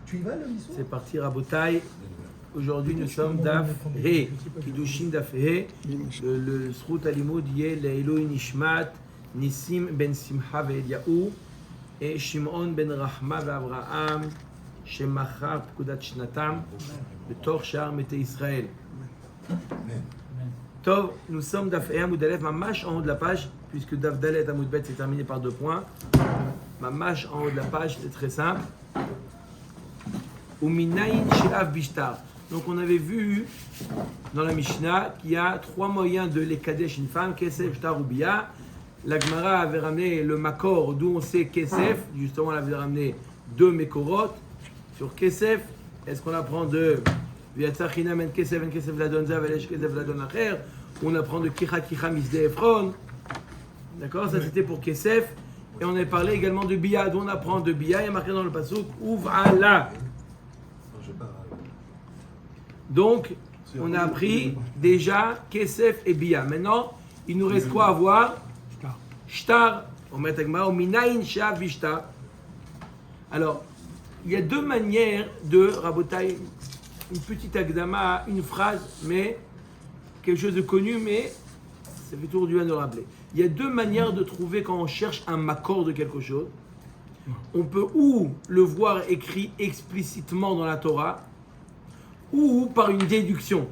Tu y vas là, l'histoire? C'est parti, Rabotai. Aujourd'hui, nous sommes Daf He, Kiddushin Daf He. Le Srout Alimud yé Leilui Nishmat, Nissim ben Simcha ve'Eliyahu, et Shimon ben Rahma ve'Avraham, Shemachar Pkudat Shnatam, Betor Shar Mete Israël. Tov, nous sommes Daf He Amud Aleph, Mamash en haut de la page, puisque Daf Dalet Amud Bet c'est terminé par 2 points. Mamash en haut de la page, c'est très simple. Uminayin She'av Bishtar. Donc on avait vu dans la Mishnah qu'il y a 3 moyens de l'Ekadesh une femme, Kesef, Shtar ou Bia. La Gemara avait ramené le Makor, d'où on sait Kesef, justement elle avait ramené 2 Mekorot. Sur Kesef, est-ce qu'on apprend de Viatzachina men Kesef en Kesef la donza, Velesh Kesef la don acher, ou on apprend de Kicha Kicha Misde Ephron. D'accord, ça c'était pour Kesef. Et on avait parlé également de Bia, d'où on apprend de Bia, il y a marqué dans le pasuk, Uv'ala. Donc, on a appris déjà Kesef et Bia. Maintenant, il nous reste quoi à voir? Shtar. Alors, il y a 2 manières de Rabotai, une petite agdama, une phrase, mais quelque chose de connu, mais ça fait toujours du bien de le rappeler. Il y a 2 manières de trouver quand on cherche un makor de quelque chose. On peut ou le voir écrit explicitement dans la Torah, ou par une déduction.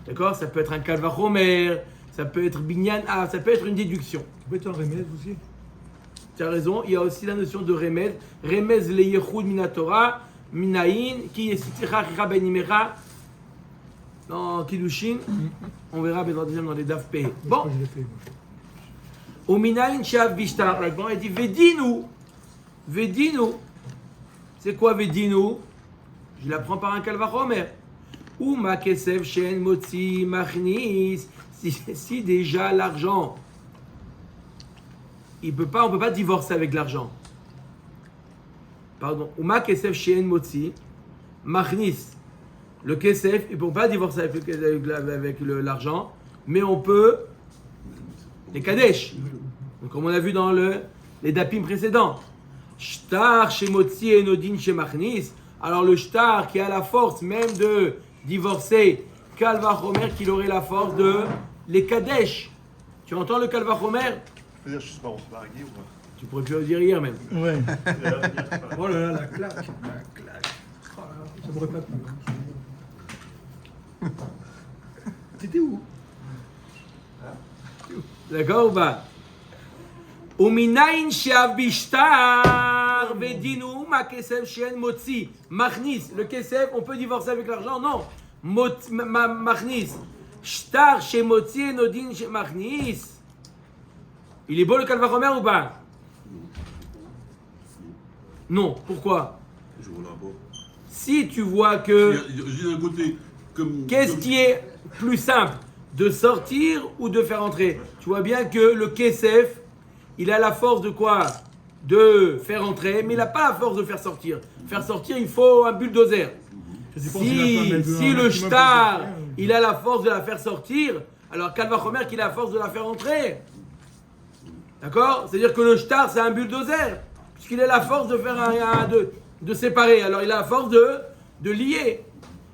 D'accord? Ça peut être un kalvachomer, ça peut être binyan, ça peut être une déduction. Ça peut être un remède aussi. Tu as raison, il y a aussi la notion de remède. Remez le yechud minatora, minayin, ki yesiticha chicha benimera. Dans Kiddushin, on verra dans les daf P. Bon. Au minayin she'av bishtar, la Gemara dit vedinu. Vedinu. C'est quoi vedinu? Je la prends par un kalvachomer. Ou ma kesef shen motzi machnis. Si déjà l'argent, on peut pas divorcer avec l'argent. Pardon. Ou ma kesef shen motzi machnis. Le kesef, il ne peut pas divorcer avec l'argent, mais on peut les kadesh. Donc, comme on a vu dans les dapim précédents. Shtar chez motzi et nodin chez machnis. Alors le shtar qui a la force même de divorcer, kalvachomer qu'il aurait la force de les kadesh. Tu entends le kalvachomer? Je peux dire, je sais pas, on se marier ou pas? Tu pourrais plus le dire hier même. Ouais. Oh là là, la claque. La claque. Oh là là, ça m'aurait pas plu. T'étais où? D'accord ou pas? Uminayin she'av bishtar vedinu ma kesef shen motzi machnis. Le kesef, on peut divorcer avec l'argent? Non. Machnis. Shtar she motzi nodin she machnis. Il est beau le kalvachomer ou pas? Non. Pourquoi? Je vois là-bas. Si tu vois que... Je dis d'un côté, comme... Qu'est-ce qui est plus simple? De sortir ou de faire entrer? Tu vois bien que le kesef, il a la force de quoi? De faire entrer, mais il n'a pas la force de faire sortir. Faire sortir, il faut un bulldozer. Si le shtar, il a la force de la faire sortir, alors kalvachomer qu'il a la force de la faire entrer. D'accord? C'est-à-dire que le shtar, c'est un bulldozer, puisqu'il a la force de faire de séparer. Alors il a la force de lier.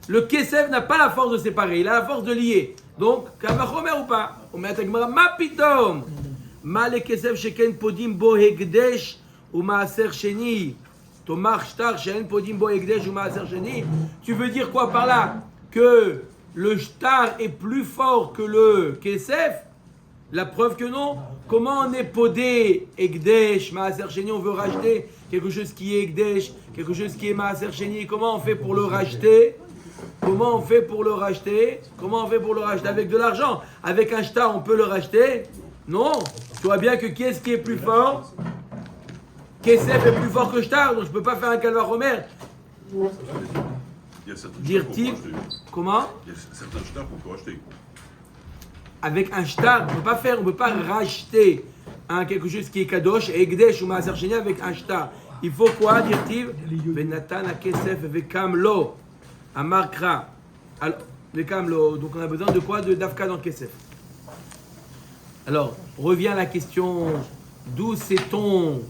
Le kesef n'a pas la force de séparer, il a la force de lier. Donc, kalvachomer ou pas? On met à Gemara, ma pitom. Ma le kesef sheken podim bo hekdesh ou maaser sheni. Tomar shtar sheken podim bo hekdesh ou maaser sheni. Tu veux dire quoi par là? Que le shtar est plus fort que le kesef? La preuve que non. Comment on est podé hekdesh, maaser sheni? On veut racheter quelque chose qui est hekdesh, quelque chose qui est maaser sheni. Comment on fait pour le racheter? Comment on fait pour le racheter? Comment on fait pour le racheter? Avec de l'argent. Avec un shtar, on peut le racheter? Non. Tu vois bien que qui est-ce qui est plus fort? Kesef est plus fort que shtar, donc je ne peux pas faire un kalvachomer. Dire-t-il, comment? Il y a certains shtars qu'on peut acheter. Avec un shtar, on ne peut pas racheter quelque chose qui est kadosh, egdesh ou maaser sheni avec un shtar. Il faut quoi, dire-t-il? Venatan a kesef vekamlo. Amarkra. Alors, vekamlo. Donc on a besoin de quoi? De dafka dans kesef. Alors, revient la question, d'où sait-on,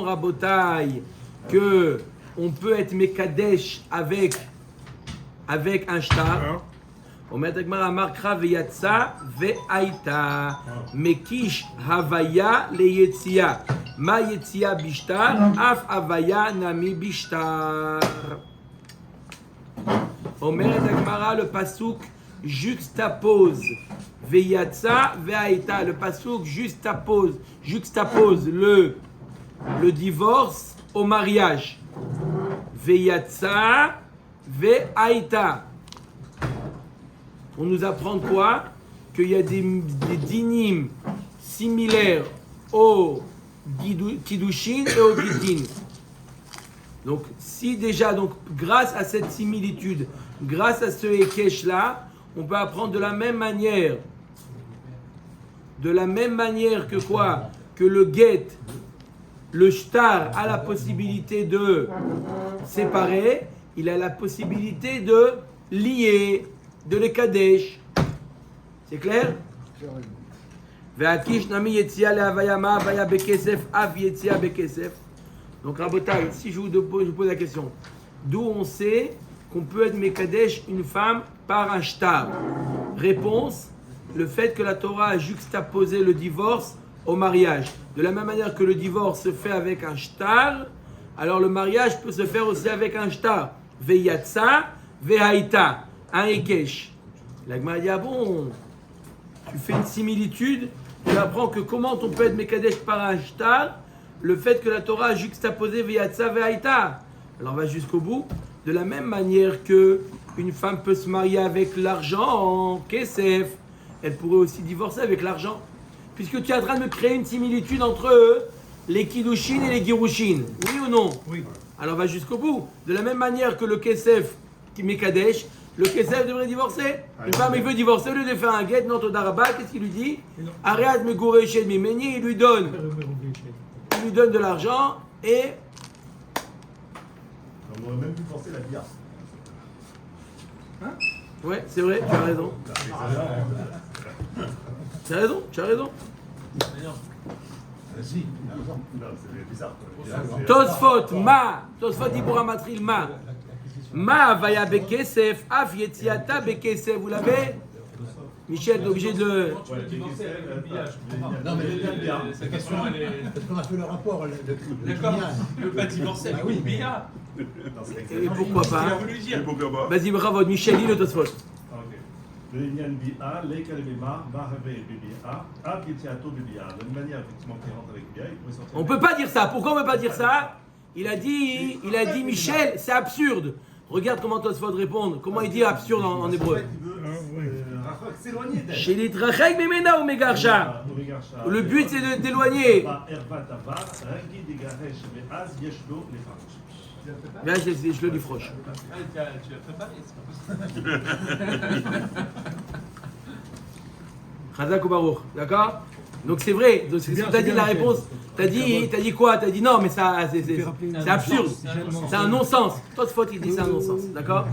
Rabotai, que on peut être Mekadesh avec un shtar. אומרת הגמרא, אמר קרא ויצא והייתה מקיש הוויה ליציאה. מה יציאה בשטר? אף הוויה נמי בשטר. אומרת הגמרא, le pasuk juxtapose ויצא והייתה. Le pasuk juxtapose le divorce au mariage. ויצא והייתה. On nous apprend quoi? Qu'il y a des dinim similaires au Kiddushin et au Gittin. Donc, si déjà, grâce à cette similitude, grâce à ce Hekesh là, on peut apprendre de la même manière que quoi? Que le Get, le Shtar a la possibilité de séparer, il a la possibilité de lier, de les Kadesh. C'est clair? Donc Rabotai, si je vous pose la question, d'où on sait qu'on peut être Mekadesh une femme par un shtar? Réponse, le fait que la Torah a juxtaposé le divorce au mariage. De la même manière que le divorce se fait avec un shtar, alors le mariage peut se faire aussi avec un shtar. Veyatsa, vehaïta. Un Hekesh. La Gemara dit, ah bon, tu fais une similitude, tu apprends que comment on peut être Mekadesh par un shtar, le fait que la Torah a juxtaposé Veyatsa Vehaïta. Alors on va jusqu'au bout. De la même manière que une femme peut se marier avec l'argent, Kesef, elle pourrait aussi divorcer avec l'argent. Puisque tu es en train de me créer une similitude entre les Kiddushin et les Girushin. Oui ou non? Oui. Alors on va jusqu'au bout. De la même manière que le Kesef qui Mekadesh, le Kesef devrait divorcer. Une femme, il veut divorcer, au lieu de faire un guet, non, Todarabah, qu'est-ce qu'il lui dit? Arrête me gourer chez Mimeni, il lui donne de l'argent et. On aurait même pu forcer la bière. Ouais, c'est vrai, tu as raison. Tu as raison. Vas-y. Non, c'est bizarre. Tosfot dit pour Amatril, Ma vaya bekesef, af yetziata bekesef. Vous l'avez? Michel est obligé de le. Non, mais la question, elle est. Parce qu'on a fait le rapport. D'accord, il ne veut pas divorcer avec une bia. Et pourquoi pas? Pourquoi pas? Vas-y, bravo, Michel, dis le Tosfot. לעניין ביאה, לקה לבימה, מה הווה בביאה, עד יציאתו בביאה. De la manière effectivement qui rentre avec biאה, il pourrait sortir. On peut pas dire ça. Pourquoi on peut pas dire ça? Il a dit Michel, c'est absurde. Regarde comment Tosfot répond. Comment il dit absurde en hébreu? Chez les Trachek Memena ou Megarsha. Le but c'est de d'éloigner. Là, je le dis froche. Tu l'as préparé, c'est pas possible. Chazak ou Baruch, d'accord? Donc c'est vrai. Donc c'est ce que tu as dit la réponse. T'as dit quoi? T'as dit non, mais ça, c'est absurde. C'est un non-sens. Tosfot il dit c'est un non-sens, d'accord?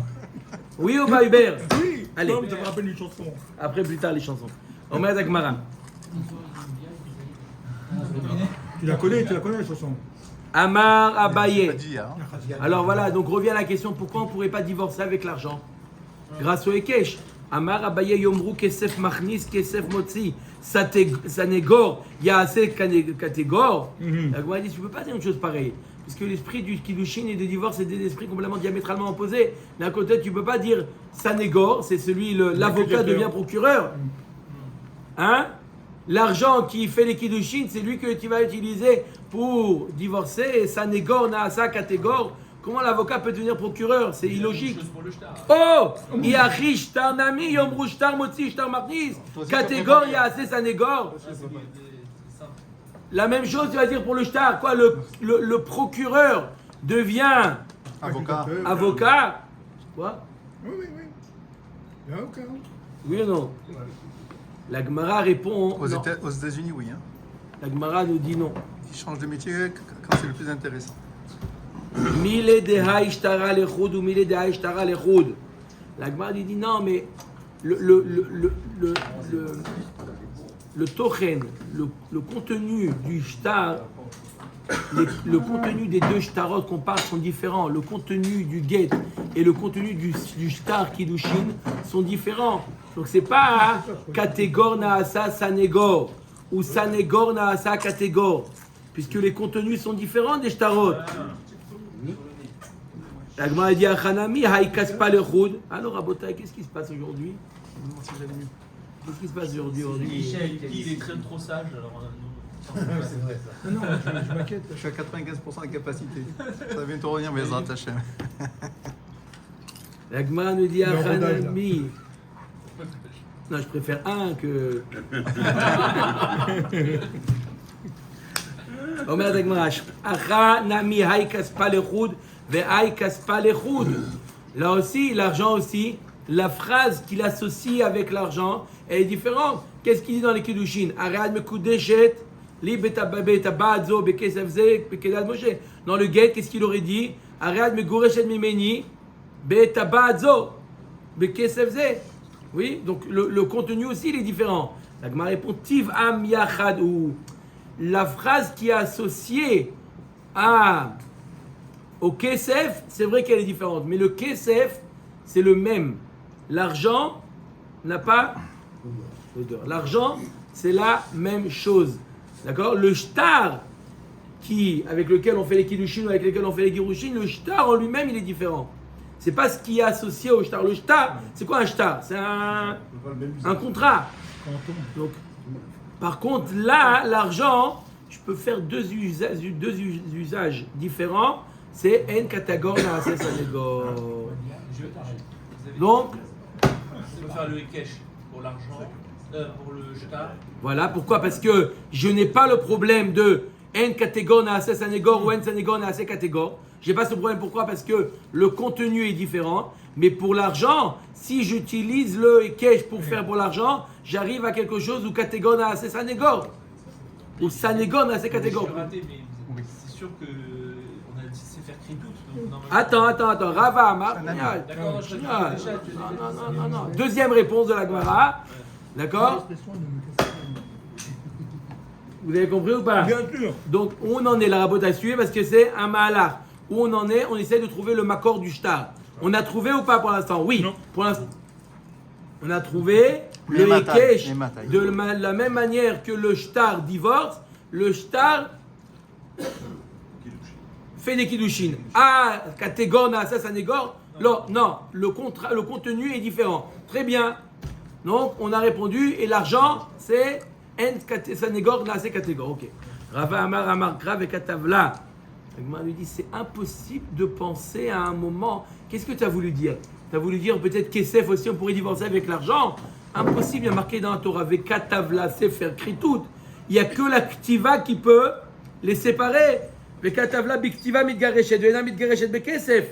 Oui ou pas Hubert? Oui. Allez. Non, mais ça me rappelle une chanson. Après plus tard les chansons. Omer Dagmara. Tu la connais la chanson. Amar Abaye. Hein. Alors voilà, donc revient à la question, pourquoi on ne pourrait pas divorcer avec l'argent? Grâce au Hekesh. Amar Abaye Yomru Kesef Machnis Kesef Motzi Sanegor Yaase Kategor. La Gemara dit, tu ne peux pas dire une chose pareille. Parce que l'esprit du Kiddushin et du divorce, c'est des esprits complètement diamétralement opposés. D'un côté, tu ne peux pas dire Sanegor, c'est celui, l'avocat devient procureur. Hein? L'argent qui fait les Kiddushin, c'est lui que tu vas utiliser pour divorcer. Et Sanegor, Naasa, Kategor. Comment l'avocat peut devenir procureur? C'est illogique. Oh! Iachi, Shtar Nami, Yomru, Shtar Motzi, Shtar Machnis. Kategor, Yaase, Sanegor. La même chose, tu vas dire pour le shtar. Quoi, le procureur devient avocat. Quoi? Oui. Il n'y a aucun. Oui ou non? La Gemara répond. Aux non. États-Unis, oui. Hein. La Gemara nous dit non. Ils changent de métier quand c'est le plus intéressant. Mile de haïshtara lechoud ou mile de haïshtara lechoud. La Gemara lui dit non, mais le tochen, le contenu du shtar le contenu des deux shtarot qu'on parle sont différents. Le contenu du get et le contenu du shtar kiddushin sont différents. Donc c'est pas catégor naasa sanégor ou sanégor naasa catégor, puisque les contenus sont différents des shtarot. La Gemara dit à Hanami, haïkas pas le choud. Alors, Rabotai, qu'est-ce qui se passe aujourd'hui? Qu'est-ce qui se passe aujourd'hui? Michel, il est très trop sage, alors C'est vrai ça. Non, je m'inquiète. Je suis à 95% de capacité. Ça va bientôt revenir, mais Ezrat Hashem. La Gemara nous dit à Le rodage, là. Hanami. Non, je préfère un que. Omer la Gemara, Hanami haïkas pas le choud, ve haïkas pas le choud. Là aussi, l'argent aussi, la phrase qu'il associe avec l'argent, elle est différente. Qu'est-ce qu'il dit dans les Kiddushin? Arad mekudeshet, li betabadzo bekesef ze bekedad Moshe. Dans le guet, qu'est-ce qu'il aurait dit? Arad megureshet mimeni, betabadzo bekesef ze. Oui, donc le contenu aussi, il est différent. La Gemara répond Tiv am yachad, ou la phrase qui est associée au kesef, c'est vrai qu'elle est différente, mais le kesef, c'est le même. L'argent n'a pas l'odeur. L'argent, c'est la même chose. D'accord? Le shtar avec lequel on fait les kiddushin ou avec lequel on fait les girushin, le shtar en lui-même, il est différent. C'est pas ce qui est associé au shtar. Le shtar, c'est quoi un shtar? C'est un contrat. Donc, par contre, là, l'argent, je peux faire deux usages différents. C'est en catégor naaseh sanégor. Donc, on peut faire le Hekesh pour l'argent, pour le shtar. Voilà, pourquoi? Parce que je n'ai pas le problème de en catégor naaseh sanégor ou en sanégor naaseh catégor. Je n'ai pas ce problème, pourquoi? Parce que le contenu est différent. Mais pour l'argent, si j'utilise le Hekesh pour faire pour l'argent, j'arrive à quelque chose où catégor naaseh sanégor. Ou sanégor naaseh catégor. Je suis raté, mais c'est sûr que on a dit c'est faire Kritout. Attends. Rava Amar. D'accord, je Non. Deuxième réponse de la Gemara. D'accord? Vous avez compris ou pas? Bien sûr. Donc, on en est là, Rabot à suivre parce que c'est un mahalach. Où on en est, on essaie de trouver le makor du shtar. On a trouvé ou pas pour l'instant? Oui. Non. Pour l'instant. On a trouvé le Hekesh de la même manière que le shtar divorce. Le shtar fait des kiddushin. Ah, catégor, naaseh sanégor. Non, le contenu est différent. Très bien. Donc, on a répondu et l'argent, c'est en sanégor, naaseh catégor. Ok. Rava Amar Grav et Katavla. Agma lui dit c'est impossible de penser à un moment. Qu'est-ce que tu as voulu dire? Tu as voulu dire peut-être Kesef aussi, on pourrait divorcer avec l'argent. Impossible, il y a marqué dans la Torah avec Katavla, Sefer Kritout. Il n'y a que la Ktiva qui peut les séparer. Vekatavla biktiva mitgareshet, ve'ena mitgareshet bekesef.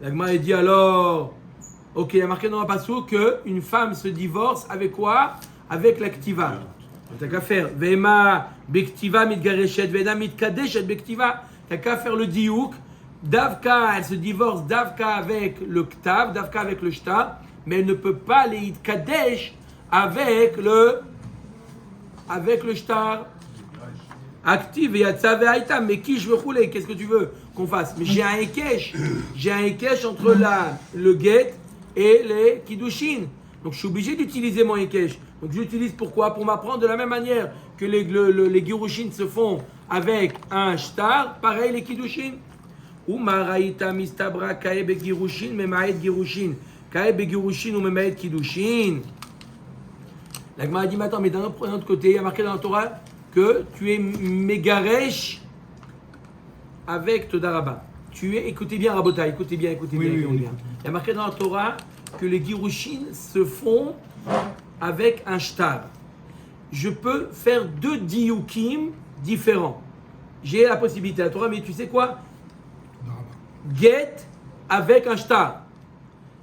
L'Agma dit alors, ok, il y a marqué dans la Passouk qu'une femme se divorce avec quoi? Avec la Ktiva. T'as qu'à faire. Ve'ema biktiva mitgareshet, ve'ena mitkadeshet bektiva. T'as qu'à faire le diouk. Davka, elle se divorce Davka avec le Ktav, Davka avec le Shtar, mais elle ne peut pas les Itkadesh avec le Shtar. Active et Yatsa ve'aïta, mais qui je veux rouler? Qu'est-ce que tu veux qu'on fasse? Mais j'ai un Hekesh entre le Get et les Kiddushin. Donc je suis obligé d'utiliser mon Hekesh. Donc j'utilise pourquoi? Pour m'apprendre de la même manière que les Girushin se font avec un Shtar, pareil les Kiddushin. Ou Maraïta mistabra kae be Girushin, memaed Girushin. Kae be Girushin ou memaed Kiddushin. La Gemara dit, mais attends, mais d'un autre côté, il y a marqué dans la Torah que tu es Megaresh avec Todaraba. Écoutez bien, Rabota, écoutez bien. Il y a marqué dans la Torah que les Girushin se font avec un Shtar. Je peux faire deux diukim différents. J'ai la possibilité, la Torah, mais tu sais quoi? Get avec un Shtar.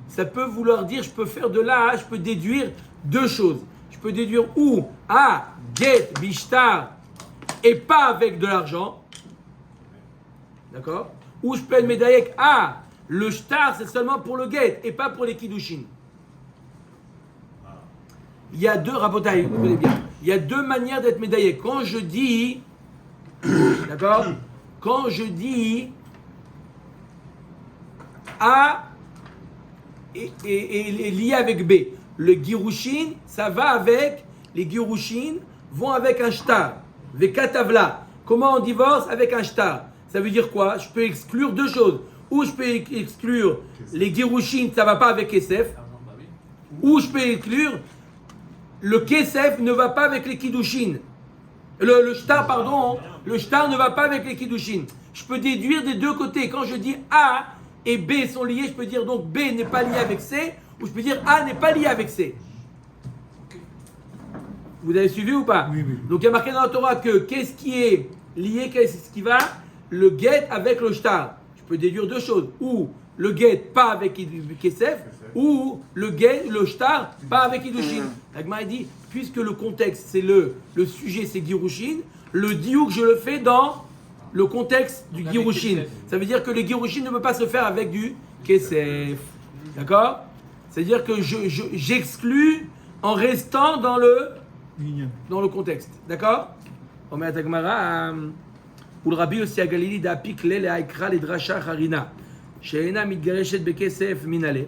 Ça peut vouloir dire, je peux faire de là, je peux déduire deux choses. Je peux déduire ou get bishtar et pas avec de l'argent, d'accord? Ou je peux être médaillek le shtar c'est seulement pour le get et pas pour les kiddushin. Il y a deux rabotailles, écoutez bien. il y a deux manières d'être médaillé. Quand je dis, d'accord, quand je dis A est lié avec B, le girushin, ça va avec, les girushin vont avec un shtar, vekatavla. Comment on divorce avec un shtar? Ça veut dire quoi? Je peux exclure deux choses. Ou je peux exclure les girushin, ça ne va pas avec kesef. Ou je peux exclure le kesef ne va pas avec les kiddushin. Le shtar, pardon, le shtar ne va pas avec les kiddushin. Je peux déduire des deux côtés. Quand je dis A et B sont liés, je peux dire donc B n'est pas lié avec C, ou je peux dire A n'est pas lié avec C. Vous avez suivi ou pas? Oui. Donc il y a marqué dans la Torah que qu'est-ce qui est lié, qu'est-ce qui va? Le get avec le shtar. Je peux déduire deux choses. Ou le get pas avec kesef, ou le get, le shtar, pas avec kiddushin. L'Agma dit, puisque le contexte, c'est le sujet, c'est girushin, le diouk, je le fais dans le contexte du girushin. Ça veut dire que le girushin ne peut pas se faire avec du kesef. D'accord? C'est-à-dire que j'exclus en restant dans le contexte. D'accord? On met à Tagmara, ou le rabbi aussi à Galilée d'apik le haikra le drasha harina. Sheena mitgareshet bekesef minale.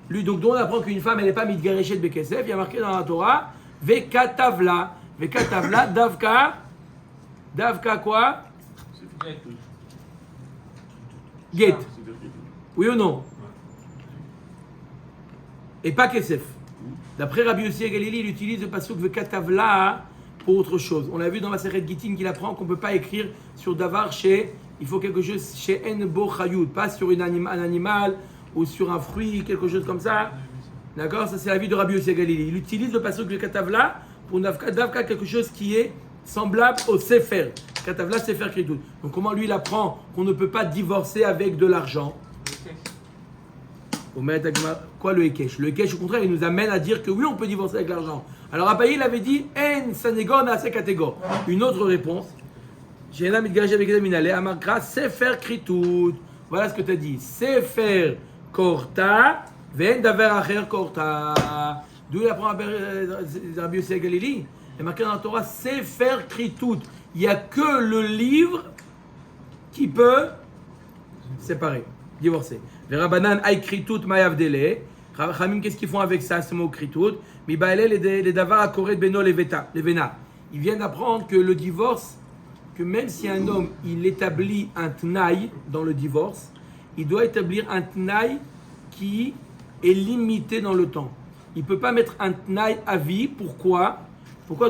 Lui, donc, on apprend qu'une femme, elle n'est pas mitgareshet bekesef. Il y a marqué dans la Torah, vekatavla. Vekatavla, davka. Davka quoi? Get. Oui ou non? Et pas kesef. D'après Rabbi Yossi à Galilée, il utilise le pasuk vekatavla pour autre chose. On l'a vu dans la Masechet Gittin qu'il apprend qu'on ne peut pas écrire sur davar chez, il faut quelque chose chez en bo chayut, pas sur un animal ou sur un fruit, quelque chose comme ça. D'accord? Ça c'est la vie de Rabbi Yossi à Galilée. Il utilise le pasuk vekatavla pour davka quelque chose qui est semblable au sefer. Katavla sefer kritout. Donc comment lui il apprend qu'on ne peut pas divorcer avec de l'argent? Quoi le Hekesh? Le Hekesh, au contraire, il nous amène à dire que oui, on peut divorcer avec l'argent. Alors Abaye, il avait dit En Sanegor na catégorie. Une autre réponse. Voilà ce que tu as dit. Sefer korta, ven daver acher korta. D'où il apprend Rabbi Yossi Galilée? Il est marqué dans la Torah Sefer kritout. Il n'y a que le livre qui peut séparer, divorcer. Verabanan ay kritout mayavdele. Khamim, qu'est-ce qu'ils font avec ça, ce mot kritout? Mibaele les davar akoret beno levena. Ils viennent d'apprendre que le divorce, que même si un homme il établit un tnaï dans le divorce, il doit établir un tnaï qui est limité dans le temps. Il ne peut pas mettre un tnaï à vie. Pourquoi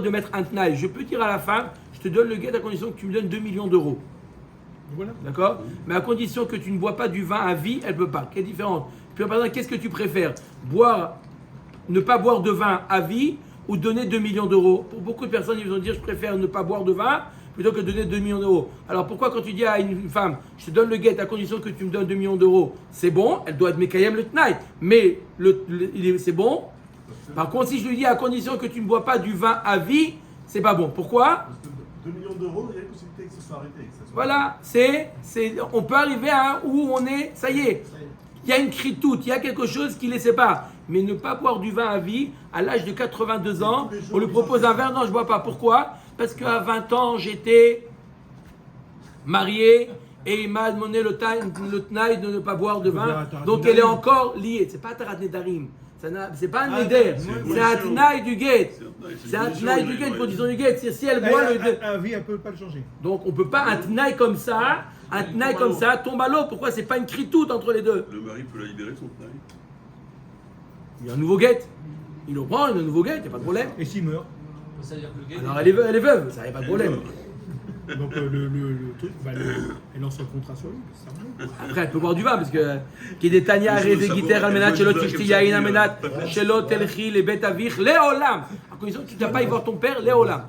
de mettre un tnaï? Je peux dire à la femme, je te donne le guet à condition que tu me donnes 2 millions d'euros. Voilà. D'accord? Mais à condition que tu ne bois pas du vin à vie, elle ne peut pas. Quelle différence? Puis par exemple, qu'est-ce que tu préfères? Ne pas boire de vin à vie ou donner 2 millions d'euros? Pour beaucoup de personnes, ils vont dire, je préfère ne pas boire de vin plutôt que donner 2 millions d'euros. Alors pourquoi quand tu dis à une femme, je te donne le guet à condition que tu me donnes 2 millions d'euros, c'est bon, elle doit être Mekayem le Tnaï, mais c'est bon. Par contre, si je lui dis à condition que tu ne bois pas du vin à vie, c'est pas bon. Pourquoi? Parce que 2 millions d'euros, il y a une possibilité que ce soit arrêté. Voilà, on peut arriver à où on est, ça y est. Il y a une critoute, il y a quelque chose qui les sépare. Mais ne pas boire du vin à vie, à l'âge de 82 ans, on lui propose un verre, non, je ne bois pas. Pourquoi? Parce qu'à 20 ans, j'étais marié et il m'a demandé le tnaï de ne pas boire de vin. Donc elle est encore liée. Ce n'est pas Tarat Nedarim. C'est pas un neder, c'est un tnaï du guet. C'est un tnaï du guet, une condition du guet. Si elle boit à vie, elle ne peut pas le changer. Donc on ne peut pas un tnaï comme ça, tombe à l'eau. Pourquoi? C'est pas une critoute entre les deux. Le mari peut la libérer son tnaï. Il y a un nouveau guet. Il le prend, il a un nouveau guet, il n'y a pas de problème. Et s'il meurt? Ça veut dire que le guet. Alors elle est veuve, ça n'y a pas de problème. Donc le truc, elle lance un contrat sur lui. Ça va. Après, elle peut boire du vin, parce que qui des Tania, Rézé, Guiter, Almenat, Shelot, Tishti, Yain, Almenat, Shelot, Telchi, les Bet Avich, Léolam. À condition que tu n'as pas y voir ton père, Léolam.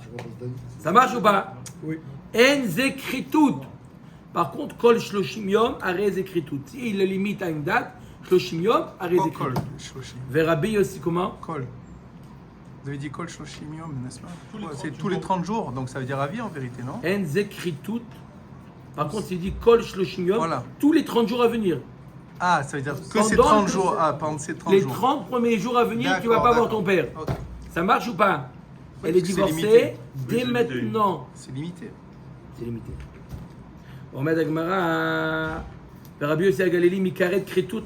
Ça marche ou pas? Oui. En Zekritout. Par contre, Kol Shloshim Yom, Arez Zekritout. S'il le limite à une date, Shloshim Yom, Arez Zekritout. Verrabi aussi, comment? Kol. Vous avez dit Kol Shloshim Yom, n'est-ce pas? C'est tous les 30 jours, donc ça veut dire à vie en vérité, non? En Zekritout. Par contre, il dit Kol Shloshim Yom, Voilà. tous les 30 jours à venir. Ah, ça veut dire que Pendant c'est 30 jours. Ah, pendant ces 30 Les jours. 30 premiers jours à venir, tu ne vas D'accord, pas voir d'accord. ton père. Ok. Ça marche ou pas? Elle est C'est divorcée limité. dès Oui, c'est limité. maintenant. C'est limité. C'est limité. On met Agmara. Rabbi Yossi Agalili, Mikaret Kritut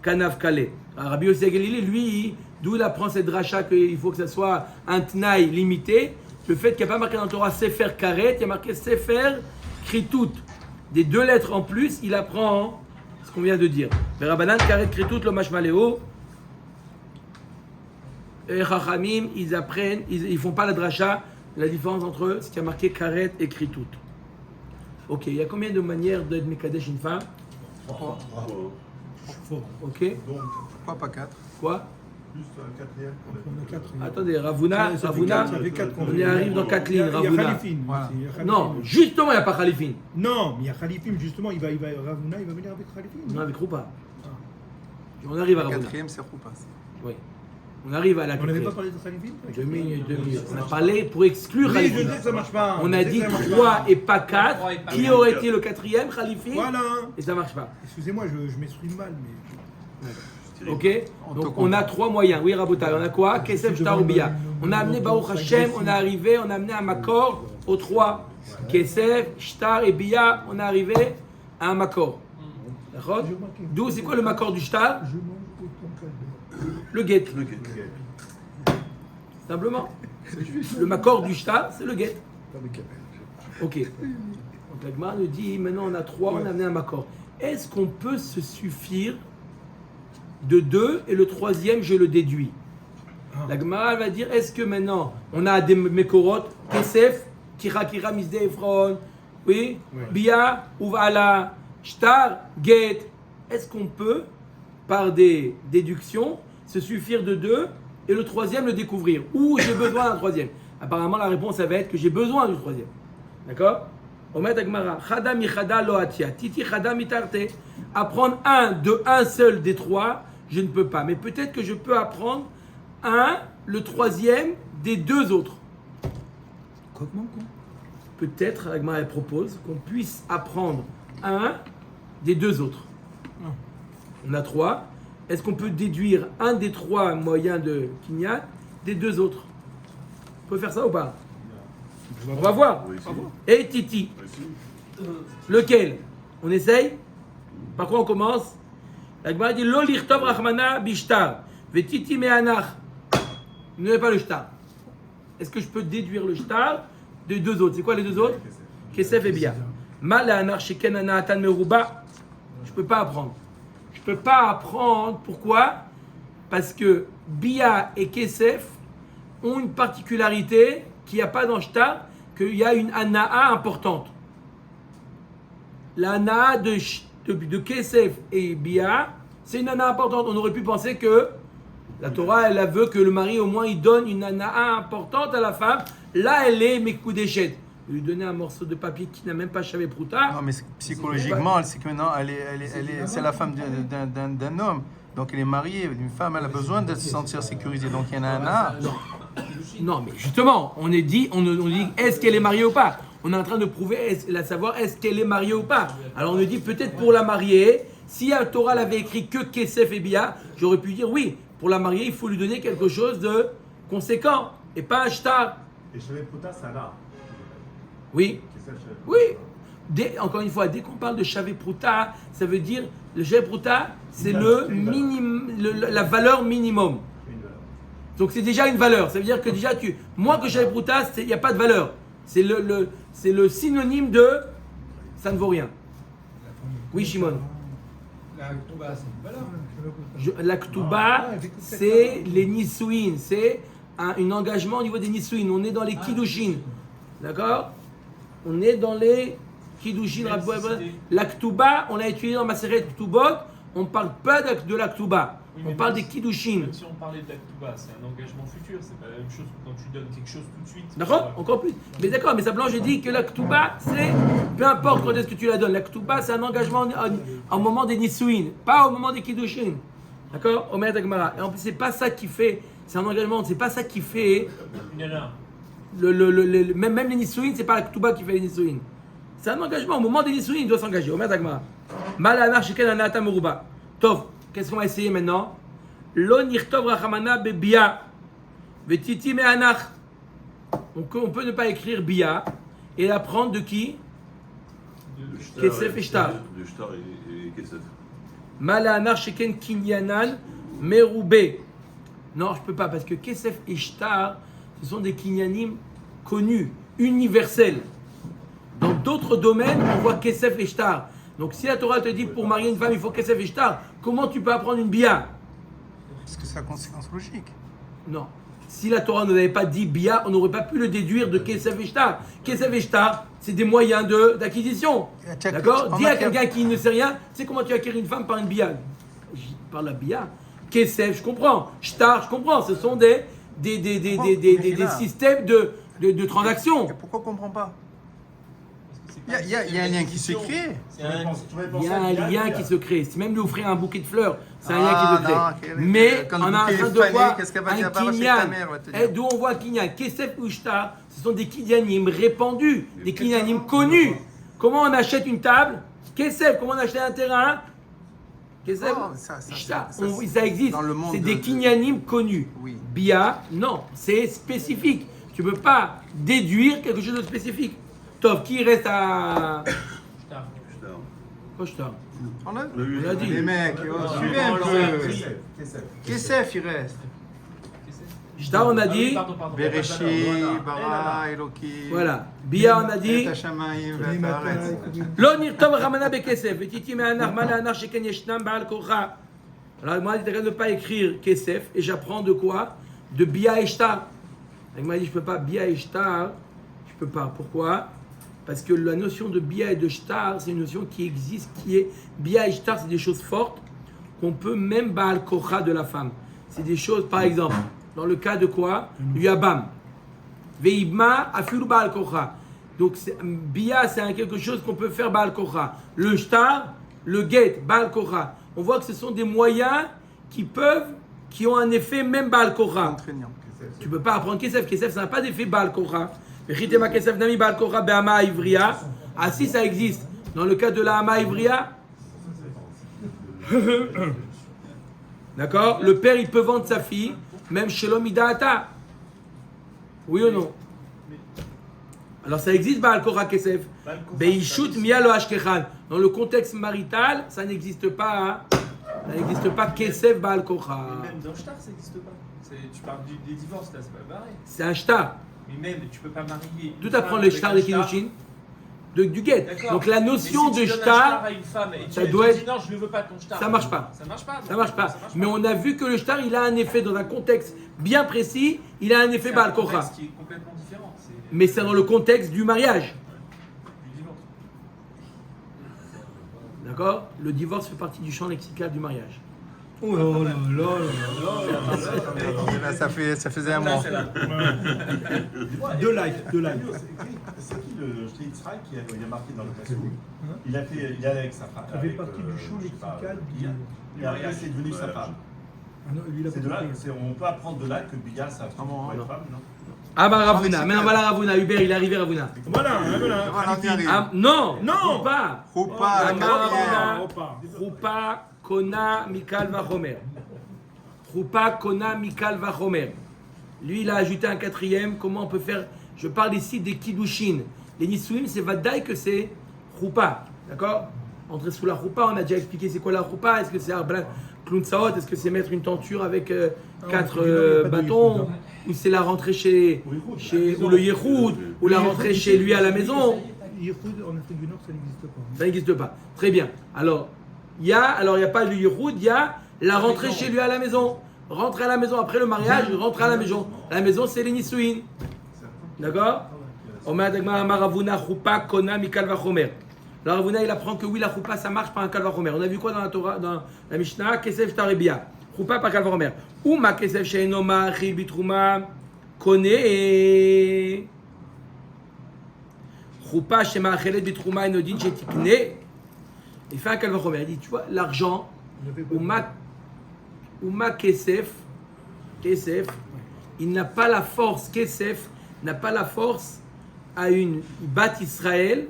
Kanaf Kale. Rabbi Yossi Agalili, lui, d'où il apprend cette dracha qu'il faut que ça soit un tnaï limité. Le fait qu'il n'y a pas marqué dans le Torah Sefer Karet, il y a marqué Sefer Kritut. Des 2 lettres en plus, il apprend ce qu'on vient de dire. Mais Rabbanan Karet Kritut lo mashmaleo. Et Chachamim, ils apprennent, ils font pas la dracha, la différence entre ce qui a marqué Karet et Kritut. Ok, il y a combien de manières d'être Mekadesh une femme? 3. Ok, Pourquoi pas 4? quoi? Juste un quatrième pour les. On a 4. Attendez, Ravuna, Ça fait 4 on y arrive dans 4 lignes, Il y a Ravuna. Khalifin. Voilà. Il y a Khalifin. Non, justement, il n'y a pas Khalifin. Non, mais il y a Khalifin, justement, Ravuna, il va venir avec Khalifin. Non, avec Roupa. On arrive à La Ravuna. 4e, c'est Roupas. Oui. On arrive à la On n'avait pas 4e. parlé de Khalifin? 2 minutes. On a parlé pour exclure Oui, je Khalifin. sais que ça marche pas. On a Je sais dit que ça marche 3 pas. et pas 4. 3 et pas Qui quatre. aurait été le 4e, Khalifin? Voilà. Et ça marche pas. Excusez-moi, je m'exprime mal, mais... Ok, donc on a 3 moyens. Oui, Rabotai, on a quoi? Kesef, Shtar ou Bia. On a amené Baruch Hashem, on est arrivé, on a amené un Makor aux 3. Kesef, Shtar et Bia, on est arrivé à un Makor. D'accord? D'où, c'est quoi le Makor du Shtar? Le Get. Simplement. Le Makor du Shtar, c'est le Get. Ok. Donc la Gemara nous dit, maintenant on a 3, on a amené un Makor. Est-ce qu'on peut se suffire de 2 et le 3e je le déduis? La Gemara va dire, est-ce que maintenant on a des Mekorot, Kesef, Kira Misde Ephron, oui, Bia, Uvala, Shtar, Get. Est-ce qu'on peut, par des déductions, se suffire de 2 et le 3e le découvrir? Ou j'ai besoin d'un 3e? Apparemment la réponse ça va être que j'ai besoin du 3e. D'accord? Omet Agmara, Chada michada lo atia, titi chada mitarte. Apprendre un de un seul des 3, je ne peux pas. Mais peut-être que je peux apprendre le 3e des 2 autres. Comment? Peut-être, Agmara elle propose qu'on puisse apprendre un des 2 autres. On a 3. Est-ce qu'on peut déduire un des 3 moyens de Kinyat des 2 autres? On peut faire ça ou pas? On va voir. Oui, si. Et Titi, Oui, si. lequel? On essaye? Par quoi on commence? La Gemara dit Lo lichtov rachmana bishtar, ve Titi me'anach. Ne n'est pas le shtar. Est-ce que je peux déduire le shtar des 2 autres? C'est quoi les 2 autres? Kesef et Bia. Mal anach sheken anaatan meruba. Je peux pas apprendre. Je peux pas apprendre. Pourquoi? Parce que Bia et Kesef ont une particularité qu'il n'y a pas dans shtar, qu'il y a une anaa importante. La anaa de Kesef et Bia, c'est une anaa importante. On aurait pu penser que la Torah, elle veut que le mari, au moins, il donne une anaa importante à la femme. Là, elle est Mekudeshet. Lui donner un morceau de papier qui n'a même pas chavé prouta. Non, mais psychologiquement, c'est que maintenant, c'est la femme d'un homme. Donc elle est mariée, une femme, elle a besoin de se sentir sécurisée. Donc il y en a un. Non, mais justement, on dit est-ce qu'elle est mariée ou pas? On est en train de prouver, savoir est-ce qu'elle est mariée ou pas. Alors on nous dit peut-être pour la mariée, si la Torah l'avait écrit que Kesef et Bia, j'aurais pu dire oui, pour la mariée, il faut lui donner quelque chose de conséquent et pas un shtar. Et chez les Pruta, ça là. Oui, Qui c'est chez- oui. Encore une fois, dès qu'on parle de Shavé Pruta, ça veut dire le Shavé Pruta, c'est la valeur minimum. Une valeur. Donc c'est déjà une valeur. Ça veut dire que déjà moins que Shavé Pruta, il n'y a pas de valeur. C'est le synonyme de ça ne vaut rien. Oui, Shimon. La Ktuba, c'est une valeur. La Ktuba, c'est les Nisuin. C'est un engagement au niveau des Nisuin. On est dans les Kiddushin. D'accord? On est dans les Kiddushin. La Ktuba, on l'a étudié dans Maseret Ktubot. On ne parle pas de la Ktuba. Oui, On mais parle même des si- Kiddushin. Même si on parlait de l'Aktuba, c'est un engagement futur, c'est pas la même chose que quand tu donnes quelque chose tout de suite. D'accord? Encore plus. Mais d'accord, mais simplement je dis que la Ktuba, c'est, peu importe quand est-ce que tu la donnes, la Ktuba, c'est un engagement au moment des Nisuin, pas au moment des Kiddushin. D'accord? Omer Dagmara. Et en plus, c'est pas ça qui fait, c'est un engagement, c'est pas ça qui fait, Une nana. même les Nisuin, c'est pas la Ktuba qui fait les Nisuin. C'est un engagement, au moment des Nisuin, il doit s'engager. Omer Dagmara. Malanar Sheken Anata Meruba. Tov, qu'est-ce qu'on va essayer maintenant? Lo nirtov rachamana bebia. Vetiti me'anach. on peut ne pas écrire Bia et apprendre de qui? Kesef et Shtar. De Shtar et Kesef. Malanar Sheken Kinyanan Merube. Non, je peux pas parce que Kesef et Shtar, ce sont des kinyanim connus, universels. Dans d'autres domaines, on voit Kesef et Shtar. Donc si la Torah te dit pour marier une femme, il faut Kesef et Shtar, comment tu peux apprendre une Bia? Parce que c'est la conséquence logique. Non. Si la Torah ne l'avait pas dit Bia, on n'aurait pas pu le déduire de Kesef et Shtar. Kesef et Shtar, c'est des moyens d'acquisition. D'accord? Dis à quelqu'un qui ne sait rien, tu sais comment tu acquiers une femme par une Bia? Par la Bia. Kesef, je comprends. Shtar, je comprends. Ce sont des systèmes de transactions. Et pourquoi on ne comprend pas? Il y a un lien qui se crée. Il y a un lien qui se crée. Si même lui offrir un bouquet de fleurs, c'est un lien qui se crée. Mais on a un train de voir un kinyan. D'où on voit un kinyan. Kesef ou Shtar, ce sont des kinyanim répandus, des kinyanim connus. Comment on achète une table? Kesef. Comment on achète un terrain? Kesef. Shtar. Ça existe. C'est des kinyanim connus. Oui. Bia, non. C'est spécifique. Tu ne peux pas déduire quelque chose de spécifique. Tov, qui reste à... Shtar. Quoi, Shtar? On l'a dit. Les mecs, suivez un peu. Kesef, il reste. Shtar, on a dit. Pardon. Bereshi, Bara, Eloki. Voilà. Bia, on a dit. Lo nirtov ramana bekesef. Etiti me'anar malanar sheken yeshnam ba'al kocha. Alors, moi, il ne pas écrire kesef. Et j'apprends de quoi? De Bia et Shtar. Il m'a dit, je ne peux pas Bia et Shtar. Je ne peux pas. Pourquoi? Parce que la notion de Bia et de Shtar, c'est une notion qui existe, qui est... Bia et Shtar, c'est des choses fortes qu'on peut même Baal Kocha de la femme. C'est des choses, par exemple, dans le cas de quoi? Yabam. Veibma afilu Baal Kocha. Donc, Bia, c'est quelque chose qu'on peut faire Baal Kocha. Le Shtar, le Get, Baal Kocha. On voit que ce sont des moyens qui ont un effet même Baal Kocha. Tu ne peux pas apprendre Kesef. Kesef, ça n'a pas d'effet Baal Kocha. Ah si, ça existe. Dans le cas de la Hama Ivria. D'accord? Le père, il peut vendre sa fille, même chez l'homme Idaata. Oui ou non? Alors ça existe, Baal Korah Kesef. Beishut Mialo Ashkechan. Dans le contexte marital, ça n'existe pas. Hein? Ça n'existe pas Kesef Baal Korah. Même dans Shtar, ça n'existe pas. Tu parles des divorces, là, c'est pas pareil. C'est un Shtar. Mais même, tu peux pas marier. D'où apprends le Shtar des Kiddushin? Du Get. Donc la notion de Shtar, ça doit être. Non, je ne veux pas ton Shtar. Ça marche pas. Ça marche pas. Ça marche pas. Mais on a vu que le Shtar, il a un effet dans un contexte bien précis. Il a un effet Baal Korah. C'est qui est complètement différent. Mais c'est dans le contexte du mariage. Du divorce. D'accord? Le divorce fait partie du champ lexical du mariage. Oh là là là là. Là, ça faisait un mois. Deux likes. C'est qui le Yitzhak qui a marqué dans le passé? Il est avec sa femme. Ça fait partie du champ lexical. Et après, c'est devenu sa femme. Ah non, lui, il a C'est de là, on peut apprendre de là que Bia, sa femme, non. être femme, non? Ah bah Ravuna. Maintenant voilà Ravuna. Hubert, il est arrivé Ravuna. Voilà. Voilà, on y arrive. Ah, non. Non. Pas. Roupa, la carrière. Roupa, Kona, Mikal, Vachomer. Roupa, Kona, Mikal, Vachomer. Lui, il a ajouté un quatrième. Comment on peut faire? Je parle ici des Kiddushin. Les Nisuim, c'est Vadaï que c'est Roupa. D'accord? Entrer sous la Roupa, on a déjà expliqué c'est quoi la Roupa. Est-ce que c'est Klounsaot? Est-ce que c'est mettre une tenture avec 4 bâtons? Ou c'est la rentrée chez ou le Yehoud? Ou la rentrée chez lui à la maison? Yehoud en Afrique du Nord, ça n'existe pas. Ça n'existe pas. Très bien. Alors, il n'y a pas le Yehoud, il y a la rentrée chez lui à la maison. Rentrer à la maison après le mariage, rentrer à la maison. La maison, c'est les Nisuin. D'accord? Maravuna, Choupa, Kona, Mikal, Vachomer. Alors Ravuna, il apprend que oui, la Choupa, ça marche par un Kal Vachomer. On a vu quoi dans la Torah, dans la Mishnah? Kesef Shtar et Bia. Choupa par Kal Vachomer. Ou ma Kesef Sheinoma, Chil Bitrouma, Kone. Choupa, Shema Achelet Bitrouma, Enodin, Shetikne. Il fait un Kal Vachomer. Il dit, tu vois, l'argent, ou ma Kesef, il n'a pas la force, Kesef n'a pas la force à une Bat Israël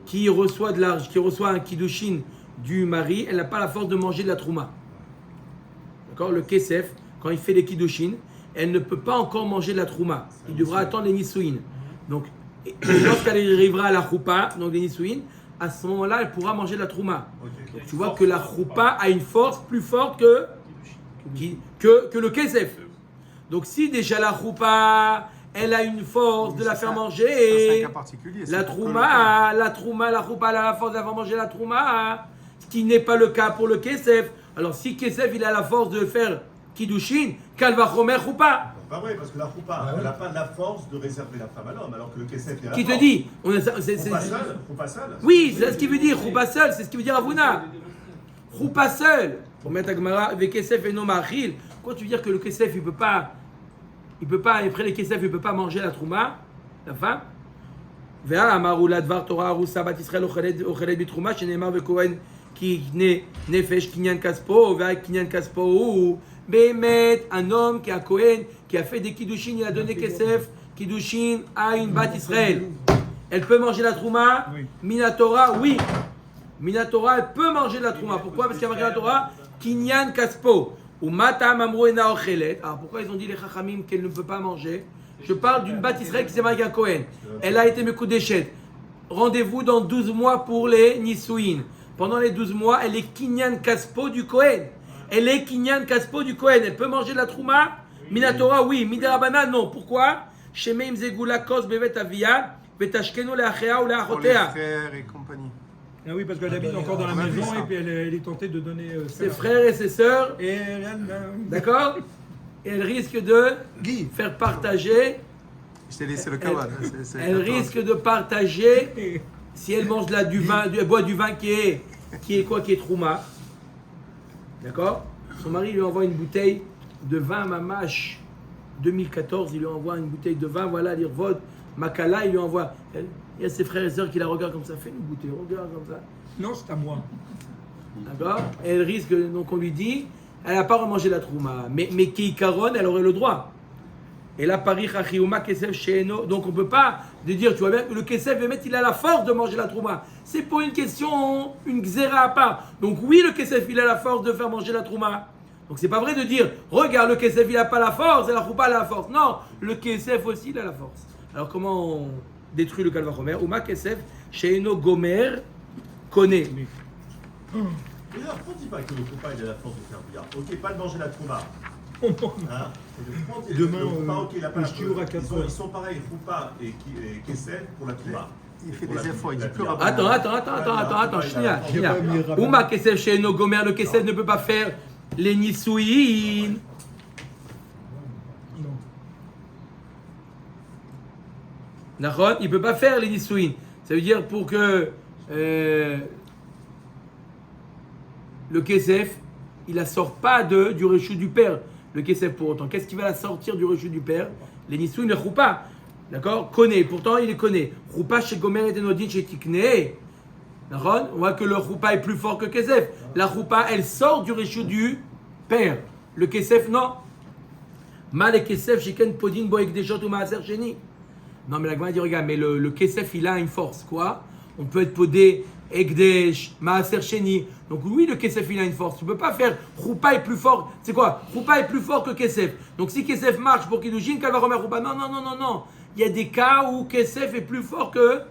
qui reçoit de l'argent, qui reçoit un Kiddushin du mari, elle n'a pas la force de manger de la Trouma. D'accord? Le Kesef, quand il fait les Kiddushin, elle ne peut pas encore manger de la trouma. Il devra attendre les nisouin. Donc, lorsqu'elle arrivera à la choupa, donc les nisouin, à ce moment-là, elle pourra manger de la trouma. Donc, tu vois que la choupa a une force plus forte que le kesef. Donc, si déjà la choupa, elle a une force de la faire C'est manger, un cas particulier. la trouma, la choupa, elle a la force de la faire manger la trouma, ce qui n'est pas le cas pour le kesef. Alors, si kesef, il a la force de faire kiddushin, kalvachomer choupa. Pas vrai, parce que la roupa, elle n'a pas la force de réserver la femme à l'homme, alors que le kesef, il a la Qui te force. dit Roupa seul. Oui, c'est ce qu'il veut dire, choupa seul, c'est ce qu'il veut dire Avuna. Choupa seul. Pour mettre Agmara, avec kesef et non machil. Quoi tu veux dire que le kesef, il peut pas, après les kesef, il peut pas manger la trouma, la femme. Vea amaru ladvar Torah arusa bat Israël ochelet bitrouma shenemar vekohen ki nefesh kinyan kaspo vea kinyan kaspo ou Bémet, un homme qui a Cohen, qui a fait des kiddushin, il a donné kesef, kiddushin à une bat Israël. Elle peut manger la trouma? Oui. Minatora, oui. Minatora, elle peut manger la trouma. Pourquoi? Parce qu'il y a marqué la Torah, kinyan kaspo. Ou matam amruena ochelet. Alors pourquoi ils ont dit les chachamim qu'elle ne peut pas manger? Je parle d'une bat Israël qui s'est mariée à Cohen. Elle a été mekoudeshet. Rendez-vous dans 12 mois pour les nisouin. Pendant les 12 mois, elle est kinyan kaspo du Cohen. Elle est kinyan kaspo du Cohen. Elle peut manger de la trouma? Minatora, oui. Miderabana, non. Pourquoi? Shemeim zegula kos bevet avia, vetashkenu leachea ou Pour les leachotea. frères et compagnie. Ah oui, parce qu'elle habite encore dans la On a vu maison ça. et puis elle est tentée de donner Ses frères et ses sœurs, Et elle, d'accord? Et elle risque de Guy, faire partager. je t'ai laissé le kawad. Elle risque de partager si elle mange du vin, elle boit du vin qui est trouma. D'accord? Son mari lui envoie une bouteille de vin Mamash 2014. Il lui envoie une bouteille de vin. Voilà, l'Irvod, Makala. Il lui envoie. Il y a ses frères et sœurs qui la regardent comme ça. Fais une bouteille, regarde comme ça. non, c'est à moi. D'accord? Et elle risque, donc on lui dit, elle n'a pas remangé la trouma. Mais Keikaron, elle aurait le droit. Et là, Paris, Chachiouma, Kesef, Sheeno. Donc on ne peut pas dire, tu vois bien, le Kesef, il a la force de manger la trouma. C'est pour une question, une xéra à part. Donc oui, le Kesef, il a la force de faire manger la trouma. Donc c'est pas vrai de dire, regarde, le Kesef, il n'a pas la force, et la trouma, elle a la force. Non, le Kesef aussi, il a la force. Alors comment on détruit le Kalvachomer? Ouma, Kesef, Sheeno, Gomer, connaît. Mais alors, pourquoi on dit pas que le roupa, il a la force de faire bouillard? Ok, pas de manger la trouma. Hein? Demain, le roupa, ok, il a pas la shiur à 4 heures. Ils sont pareils, roupa et kesef pour la trouma. Il fait des efforts, il dit plus Attends, Shnia. Ouma Kesef chez nos Gomer, le Kesef ne peut pas faire les Nisouin. D'accord? Il ne peut pas faire les Nisouin. Ça veut dire pour que le Kesef, il la sort pas du réchou du père. Le Kesef pour autant. Qu'est-ce qui va la sortir du réchou du père? Les Nisouin, le Choupa. D'accord? Connaît. Pourtant, il les connaît. Choupa chez Gomer et Denodin chez Tikne. D'accord? On voit que le Choupa est plus fort que Kesef. La Choupa, elle sort du réchou du père. Le Kesef, non. Mal et Kesef, Shiken Podin Boek Deshot ou Maaser Sheni. Non, mais la Gemara dit, regarde, mais le Kesef, il a une force. Quoi? On peut être podé, Ekdesh, Maaser Sheni. Donc oui, le Kesef, il a une force. Tu ne peux pas faire Choupa est plus fort. C'est quoi? Choupa est plus fort que Kesef. Donc si Kesef marche pour Kiddushin, qu'elle va remettre Choupa. Non. Il y a des cas où Kesef est plus fort que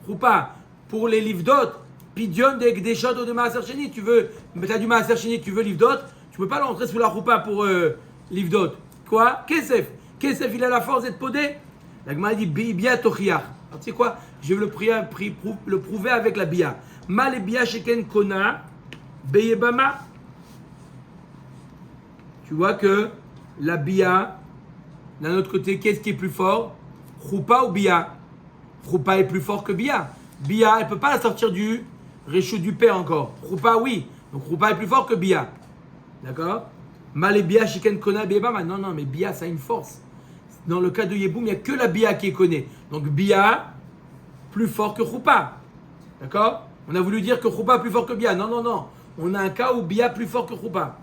Choupa. Pour les Livdot, Pidion de Ekdeshot ou de Maaser Sheni, tu veux, mais tu as du Maaser Sheni, tu veux Livdot, tu ne peux pas l'entrer sous la Choupa pour Livdot. Quoi? Kesef, il a la force d'être podé. La Gemara dit Bia Tochiach. Alors tu sais quoi? Je vais le prouver avec la Bia. Mal et Bia Sheken Kona, Beyebama. Tu vois que la Bia, d'un autre côté, qu'est-ce qui est plus fort? Choupa ou Bia? Choupa est plus fort que Bia. Bia, elle ne peut pas la sortir du réchou du père encore. Choupa, oui. Donc Choupa est plus fort que Bia. D'accord? Mal et Bia Sheken Kona, Beyebama. Non, mais Bia, ça a une force. Dans le cas de Yeboum, il n'y a que la Bia qui est connue. Donc Bia, plus fort que Choupa. D'accord? On a voulu dire que Choupa est plus fort que Bia. Non. On a un cas où Bia est plus fort que Choupa.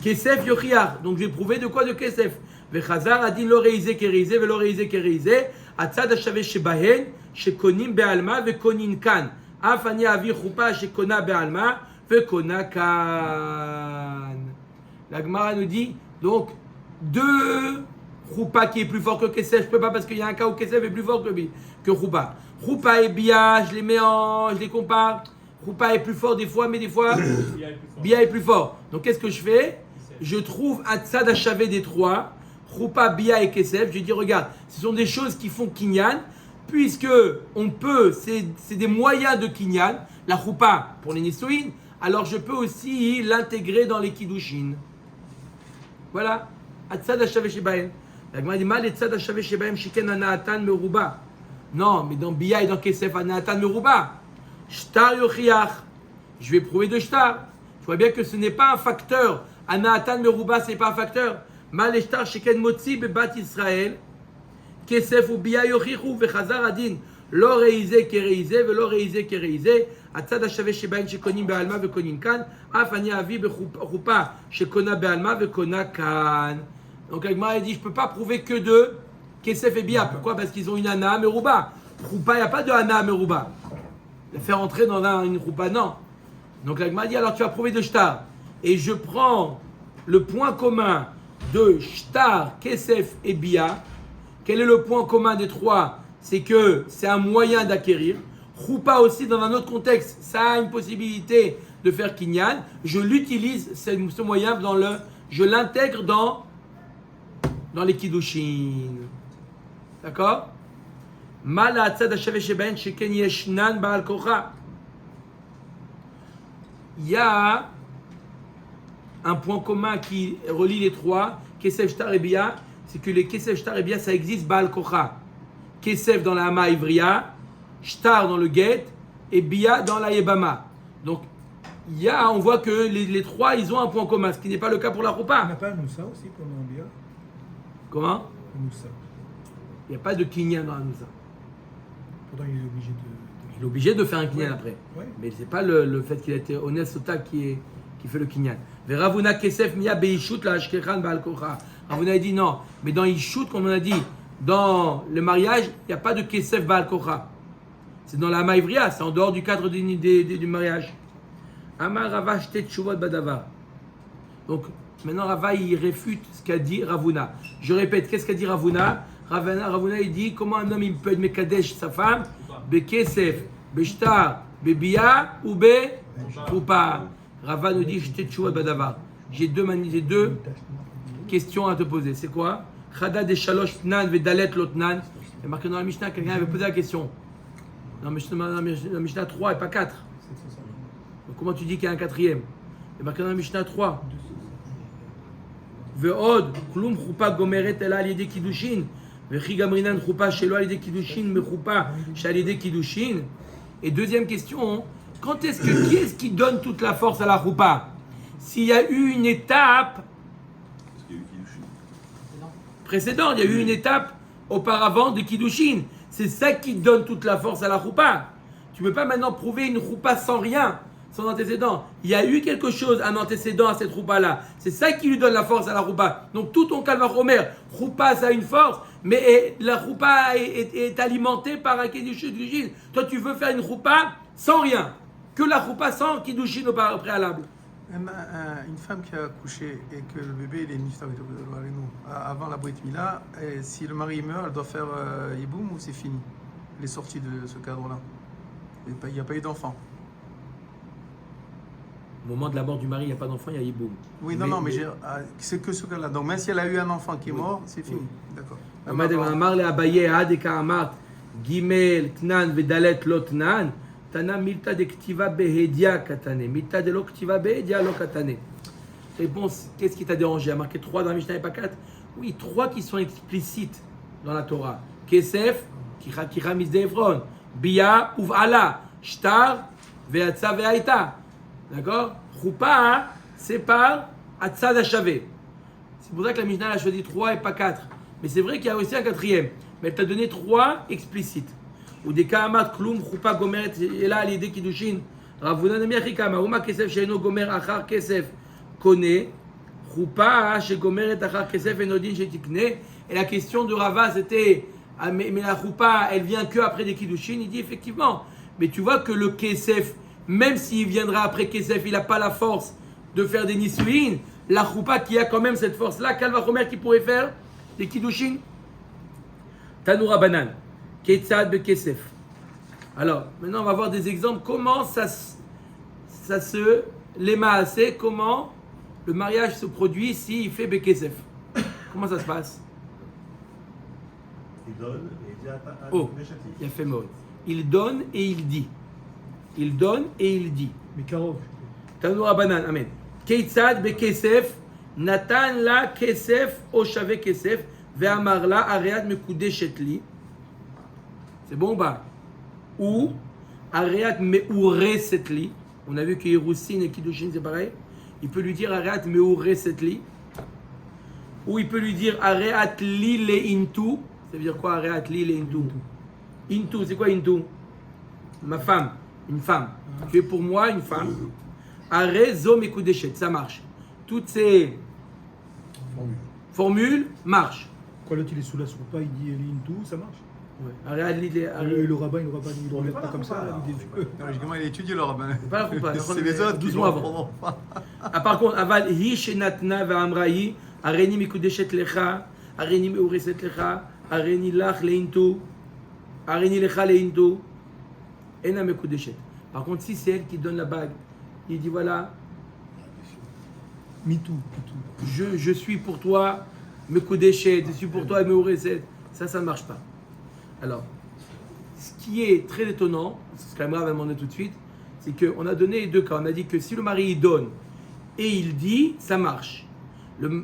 Kesef Yochiach. Donc je vais prouver de quoi? De Kesef. Vechazar adin lo reize kereize velo reize kereize. Atzad hashave shebahen shekonim be'alma vekonin kan. Afani avi Choupa shekona be'alma vekona kan. La Gemara nous dit donc deux Choupa qui est plus fort que Kesef, je peux pas parce qu'il y a un cas où Kesef est plus fort que Choupa. Choupa et Bia, je les compare. Choupa est plus fort des fois, mais des fois, Bia est plus fort. Donc qu'est-ce que je fais? Je trouve un tzad achavé des trois, Choupa, Bia et Kesef. Je dis, regarde, ce sont des choses qui font Kinyan, puisque on peut, c'est des moyens de Kinyan, la Choupa pour les Nisoïn, alors je peux aussi l'intégrer dans les Kiddushin. Voilà. Atzad Hashavé Shebahem. La Gemara dit mal, Atzad Hashavé Shebahem Shiken Anaatan Meruba. Non, mais dans Bia et dans Kesef, Anaatan Meruba. Shtar Yochiach. Je vais prouver de Shtar. Je vois bien que ce n'est pas un facteur. Anaatan Meruba, ce n'est pas un facteur. Mal Shtar Shiken Motzi Bebat Israël. Kesef ou Bia Yochichu Vechazar Adin. Lo Reizé Kereizé, Velo Reizé Kereizé. הצד השווה שבהם שקונים בעלמה וקונים כאן, אף אני אביא בחופה שקונה בעלמה וקונה כאן. Donc Agmara dit, je ne peux pas prouver que de Kesef et Bia. Pourquoi? Parce qu'ils ont une Ana Meruba. Choupa, il n'y a pas de Ana Meruba. La faire entrer dans une Choupa, non. Donc Agmara dit, alors tu vas prouver de Shtar. Et je prends le point commun de Shtar, Kesef et Bia. Quel est le point commun des trois? C'est que c'est un moyen d'acquérir. Choupa aussi, dans un autre contexte, ça a une possibilité de faire Kinyan. Je l'utilise, ce moyen, je l'intègre dans les Kiddushin. D'accord? Mala tzad hashaveh sheben sheken yeshnan ba'al kocha. Il y a un point commun qui relie les trois, Kesef, Shtar et Bia, c'est que les Kesef, Shtar et Bia, ça existe ba'al kocha. Kesef dans la Hama Ivriya, Shtar dans le Get et Bia dans la Yebama. Donc, on voit que les trois, ils ont un point commun, ce qui n'est pas le cas pour la Choupa. On n'a pas un Moussa aussi pour le Bia? Comment? Un Moussa. Il n'y a pas de Kinyan dans la Moussa. Pourtant, il est obligé de... Il est obligé de faire un Kinyan après. Ouais. Mais ce n'est pas le fait qu'il a été honnête Sota qui fait le Kinyan. Veravuna Kesef Mia Beishut la Ashkechan Baal Kocha. Ravuna a dit non. Mais dans Ishut, comme on a dit, dans le mariage, il n'y a pas de Kesef Baal Kocha. C'est dans la Maïvria, c'est en dehors du cadre du mariage. Amar Rava Shtet Shuvot Badavar. Donc, maintenant Rava il réfute ce qu'a dit Ravuna. Je répète, qu'est-ce qu'a dit Ravuna? Ravuna il dit comment un homme il peut être Mekadesh sa femme, Be Kesef, Be Shtar, Be Bia ou Be Choupa. Rava nous dit Shtet Shuvot Badavar. J'ai deux questions à te poser. C'est quoi? Chada de Shalosh Tnan Vedalet Lotnan. Il y a marqué dans la Mishnah, quelqu'un avait posé la question. Non, mais la Mishnah 3 et pas 4. Donc comment tu dis qu'il y a un quatrième? Il y a marqué dans la Mishnah 3. Ve'od, klum choupa gomeret ela al-yedei kiddushin. Ve'chi gamrinan choupa shelo al-yedei kiddushin, me choupa shal-yedei kiddushin. Et deuxième question, qui est-ce qui donne toute la force à la choupa? S'il y a eu une étape précédente, il y a eu une étape auparavant de kiddushin. C'est ça qui donne toute la force à la choupa. Tu ne peux pas maintenant prouver une choupa sans rien, sans antécédent. Il y a eu quelque chose, un antécédent à cette choupa-là. C'est ça qui lui donne la force à la choupa. Donc tout ton calva chomer, choupa ça a une force, mais la choupa est alimentée par un kiddushin. Toi tu veux faire une choupa sans rien. Que la choupa sans kiddushin au préalable. Une femme qui a accouché et que le bébé il est nifta avant la Brit Mila, si le mari meurt, elle doit faire Yiboum ou c'est fini? Elle est sortie de ce cadre-là. Il n'y a pas eu d'enfant. Au moment de la mort du mari, il n'y a pas d'enfant, il y a Yiboum. Oui, non, mais c'est que ce cas-là. Donc même si elle a eu un enfant qui est mort, c'est fini. D'accord. Amar le Abaye, Adeka Amar, Gimel, Tnan, Vedalet, Lotnan. Tana milta de ktiva behedia katane. Milta de lo ktiva behedia lo katane. Réponse, qu'est-ce qui t'a dérangé? À marquer 3 dans la Mishnah et pas 4? Oui, 3 qui sont explicites dans la Torah. Kesef, Kicha Misde Ephron. Bia, Uv'ala. Shtar, Ve'atza Ve'aita. D'accord? Choupa, c'est par Atzad Hashavé. C'est pour ça que la Mishnah a choisi 3 et pas 4. Mais c'est vrai qu'il y a aussi un quatrième. Mais elle t'a donné 3 explicites. Ou des kaamat klum choupa gomeret ela al yedei kiddushin. Ravuna nemi achikama. Uma kesef sheino gomer achar kesef kone. Choupa shegomeret achar kesef enodin shetikne. Et la question de Rava c'était mais la choupa elle vient que après des kiddushin. Il dit effectivement. Mais tu vois que le kesef, même s'il viendra après kesef, il n'a pas la force de faire des nisuin. La choupa qui a quand même cette force là, Kalvachomer qui pourrait faire les kiddushin. Tanoura banan, ketzad bekesef. Alors, maintenant on va voir des exemples. Comment les maaseh, comment le mariage se produit s'il fait bekesef. Comment ça se passe? Il donne et il dit à Oh, il a fait mot. Il donne et il dit. Il donne et il dit. Mais Caro. Tanoura banan, amen. Ketzad bekesef, natan la kesef, o shave kesef, ve'amar la areat mekudeshet li. C'est bon ou pas? Ou areat meureset li. On a vu que Yerushin et Kiddushin c'est pareil. Il peut lui dire areat meureset li. Ou il peut lui dire areat li le intu. Ça veut dire quoi areat li le intu? Intu, c'est quoi intu? Ma femme, une femme. Tu es pour moi une femme. Are zo mekudeshet, ça marche. Toutes ces formules marchent. Quand l'autre il est sous la soupa, il dit Eline tout, ça marche. Areat li le. Le rabbin, il ne le remet pas comme ça. Comment il a étudié le rabbin? Pas la roupa, C'est les autres qui 12 vont mois avant. Ah, par contre, aval hi shenatna ve'amrahi, areni mikudeshet lecha, areni meureset lecha, areni lach leintu, areni lecha leintu, ena mekudeshet. Par contre, si c'est elle qui donne la bague, il dit voilà, MeToo. je suis pour toi, mekudeshet, je suis pour toi, meureset. Ça ne marche pas. Alors, ce qui est très étonnant, ce que Amra va demander tout de suite, c'est qu'on a donné les deux cas. On a dit que si le mari il donne et il dit, ça marche.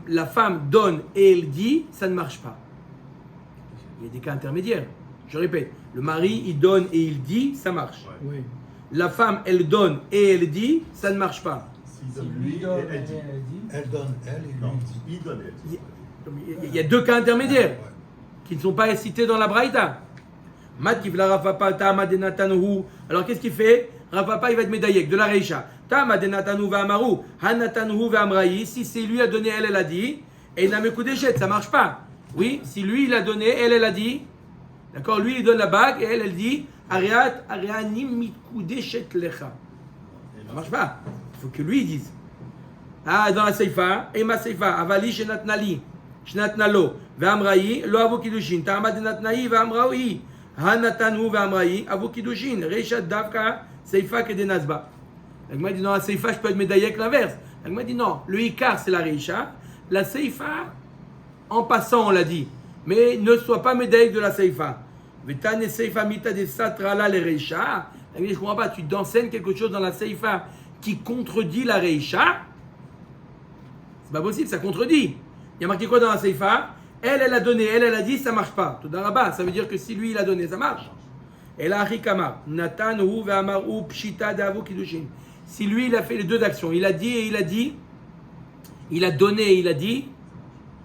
La femme donne et elle dit, ça ne marche pas. Il y a des cas intermédiaires. Je répète, le mari il donne et il dit, ça marche. Oui. La femme elle donne et elle dit, ça ne marche pas. S'il donne lui et elle dit. Elle donne, elle, et Non, lui dit. il donne et elle dit. Il y a deux cas intermédiaires qui ne sont pas cités dans la Braïta. Alors qu'est-ce qu'il fait? Rafapa il va être médaillé de la Reisha. Si c'est lui a donné, elle a dit, et ça marche pas. Oui, si lui il a donné, elle a dit, d'accord, lui il donne la bague et elle dit, Ariat, Arianim mikudeshet lecha. Ça marche pas. Il faut que lui il dise. Ah, dans la Seifa, et ma Seifa, avali shenatnali, shenatnalo, ve'amrayi, lo avu kiddushin, ta'amad denatnayi ve'amrayi. Hanatanu ve'amrayi, avu kiddushin, reishat davka, Seifa kedenazba. Elle dit non, la Seifa, je peux être médaillé avec l'inverse. Elle dit non, le Ikar c'est la Reisha, la Seifa, en passant on l'a dit, mais ne sois pas médaillé de la Seifa. Vetane Seifa mita de satrala le Reisha. Elle dit je comprends pas, tu t'enseignes quelque chose dans la Seifa qui contredit la Reisha. C'est pas possible, ça contredit. Il y a marqué quoi dans la Seifa? Elle a donné, elle a dit, ça marche pas. Tout d'araba, ça veut dire que si lui il a donné, ça marche. Et là, Rikama, Natan hu ve'amaru pshita d'avo kiddushin. Si lui il a fait les deux actions, il a dit et il a dit, il a donné et il a dit,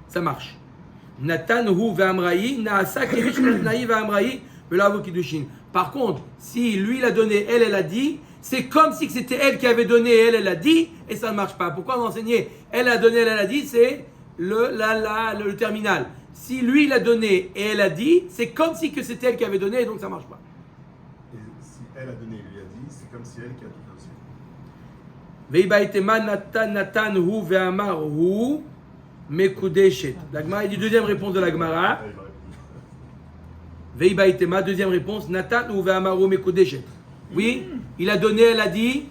ça marche. Natan hu ve'amrayi, naasa kevish natnayi ve'amrayi, ve'lavo kiddushin. Par contre, si lui il a donné, elle a dit, c'est comme si c'était elle qui avait donné et elle a dit, et ça ne marche pas. Pourquoi on enseignait elle a donné, elle a dit, c'est le terminal. Si lui il a donné et elle a dit, c'est comme si que c'était elle qui avait donné, et donc ça ne marche pas. Et si elle a donné et lui a dit, c'est comme si elle qui a tout fait aussi. Veibaitema natan hu ve'amar hu mekudeshet. La Gemara dit deuxième réponse de la Gemara. Elle va répondre. Veibaitema, deuxième réponse, natan hu ve'amar hu mekudeshet. Oui, il a donné, elle a dit,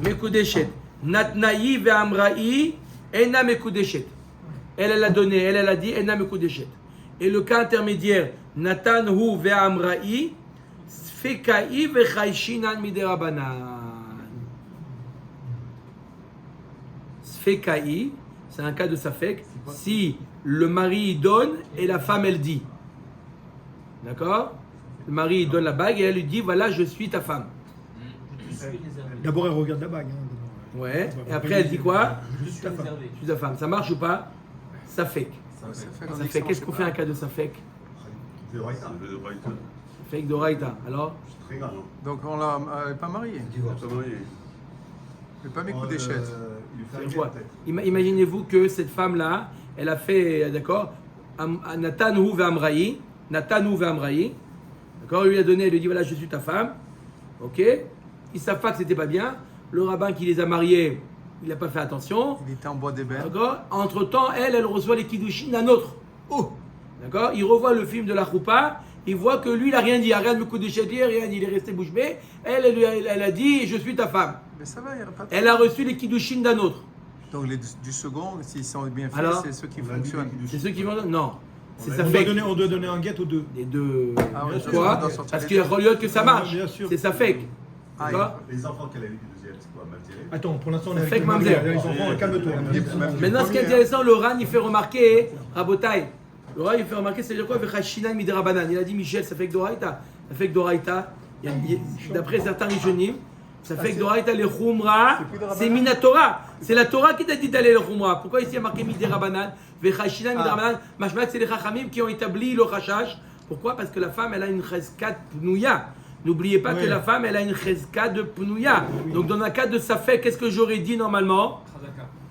mekudeshet. Natnayi ve'amra'i ena mekudeshet. Elle a donné, elle a dit, ena mekudeshet. Et le cas intermédiaire, natan hu ve'amra'i, sfeka'i ve'chayshinan miderabanan. Sfeka'i, c'est un cas de safek, si le mari donne et la femme elle dit. D'accord? Le mari donne la bague et elle lui dit voilà, je suis ta femme. D'abord, elle regarde la bague. Ouais. Et après, elle dit quoi? Je suis réservé. Je suis ta femme. Ça marche ou pas? Safek. Safek. Qu'est-ce qu'on fait un cas de safek? C'est vrai, ça. Le Braïta. Safek de Raïta. Alors? C'est très grave. Donc on l'a pas marié. Ça marié. Mais pas mes coups d'échette. Il lui fait C'est un quoi? peut-être. Imaginez-vous que cette femme-là, elle a fait, d'accord, Natan hu ve'amra'i, Natan hu ve'amra'i, d'accord, il lui a donné, il lui dit voilà, je suis ta femme, ok, ils savent pas que c'était pas bien, le rabbin qui les a mariés, il n'a pas fait attention, Il était en bois d'ébène. d'accord, entre-temps, elle reçoit les kiddushin d'un autre. Oh, D'accord? Il revoit le film de la choupa, il voit que lui, il n'a rien dit. Arrête de me couper des chétiers, rien dit, il est resté bouche bée. Elle a dit, je suis ta femme. Mais ça va, il n'y a pas de... Elle a reçu les kiddushin d'un autre. Donc du second, s'ils sont bien faits, Alors, c'est ceux qui on a dit fonctionnent. les C'est ceux qui vont. Non. C'est ça On fait. doit donner un guet aux deux. Les deux. Ah ouais, Pourquoi? on doit sortir Parce les qu'il y a religion que ça marche. Bien sûr. C'est ça fait. Ah, D'accord? Les enfants qu'elle a eu du deuxième, c'est quoi, Maltéré? Attends, pour l'instant, on est Ça avec fait les que mamzer. les enfants, calme-toi. Maintenant, ce qui est intéressant, le Ran, il fait remarquer, Rabotai, le Ran, il fait remarquer, c'est-à-dire quoi? Vechashinan midirabanan. Il a dit, Michel, ça fait que Doraïta. Ça fait que Doraïta, d'après certains rishonim, ça fait que Doraïta, les Khumra, c'est Minatora. C'est la Torah qui t'a dit d'aller le Khumra. Pourquoi ici il y a marqué midirabanan? Vechashinan midirabanan. Mashmat, c'est les Chachamim qui ont établi le Chachash. Pourquoi? Parce que la femme, elle a une cheskat pnouya. N'oubliez pas que la femme, elle a une cheskat de pnouya. Donc, dans un cas de Safek, qu'est-ce que j'aurais dit normalement?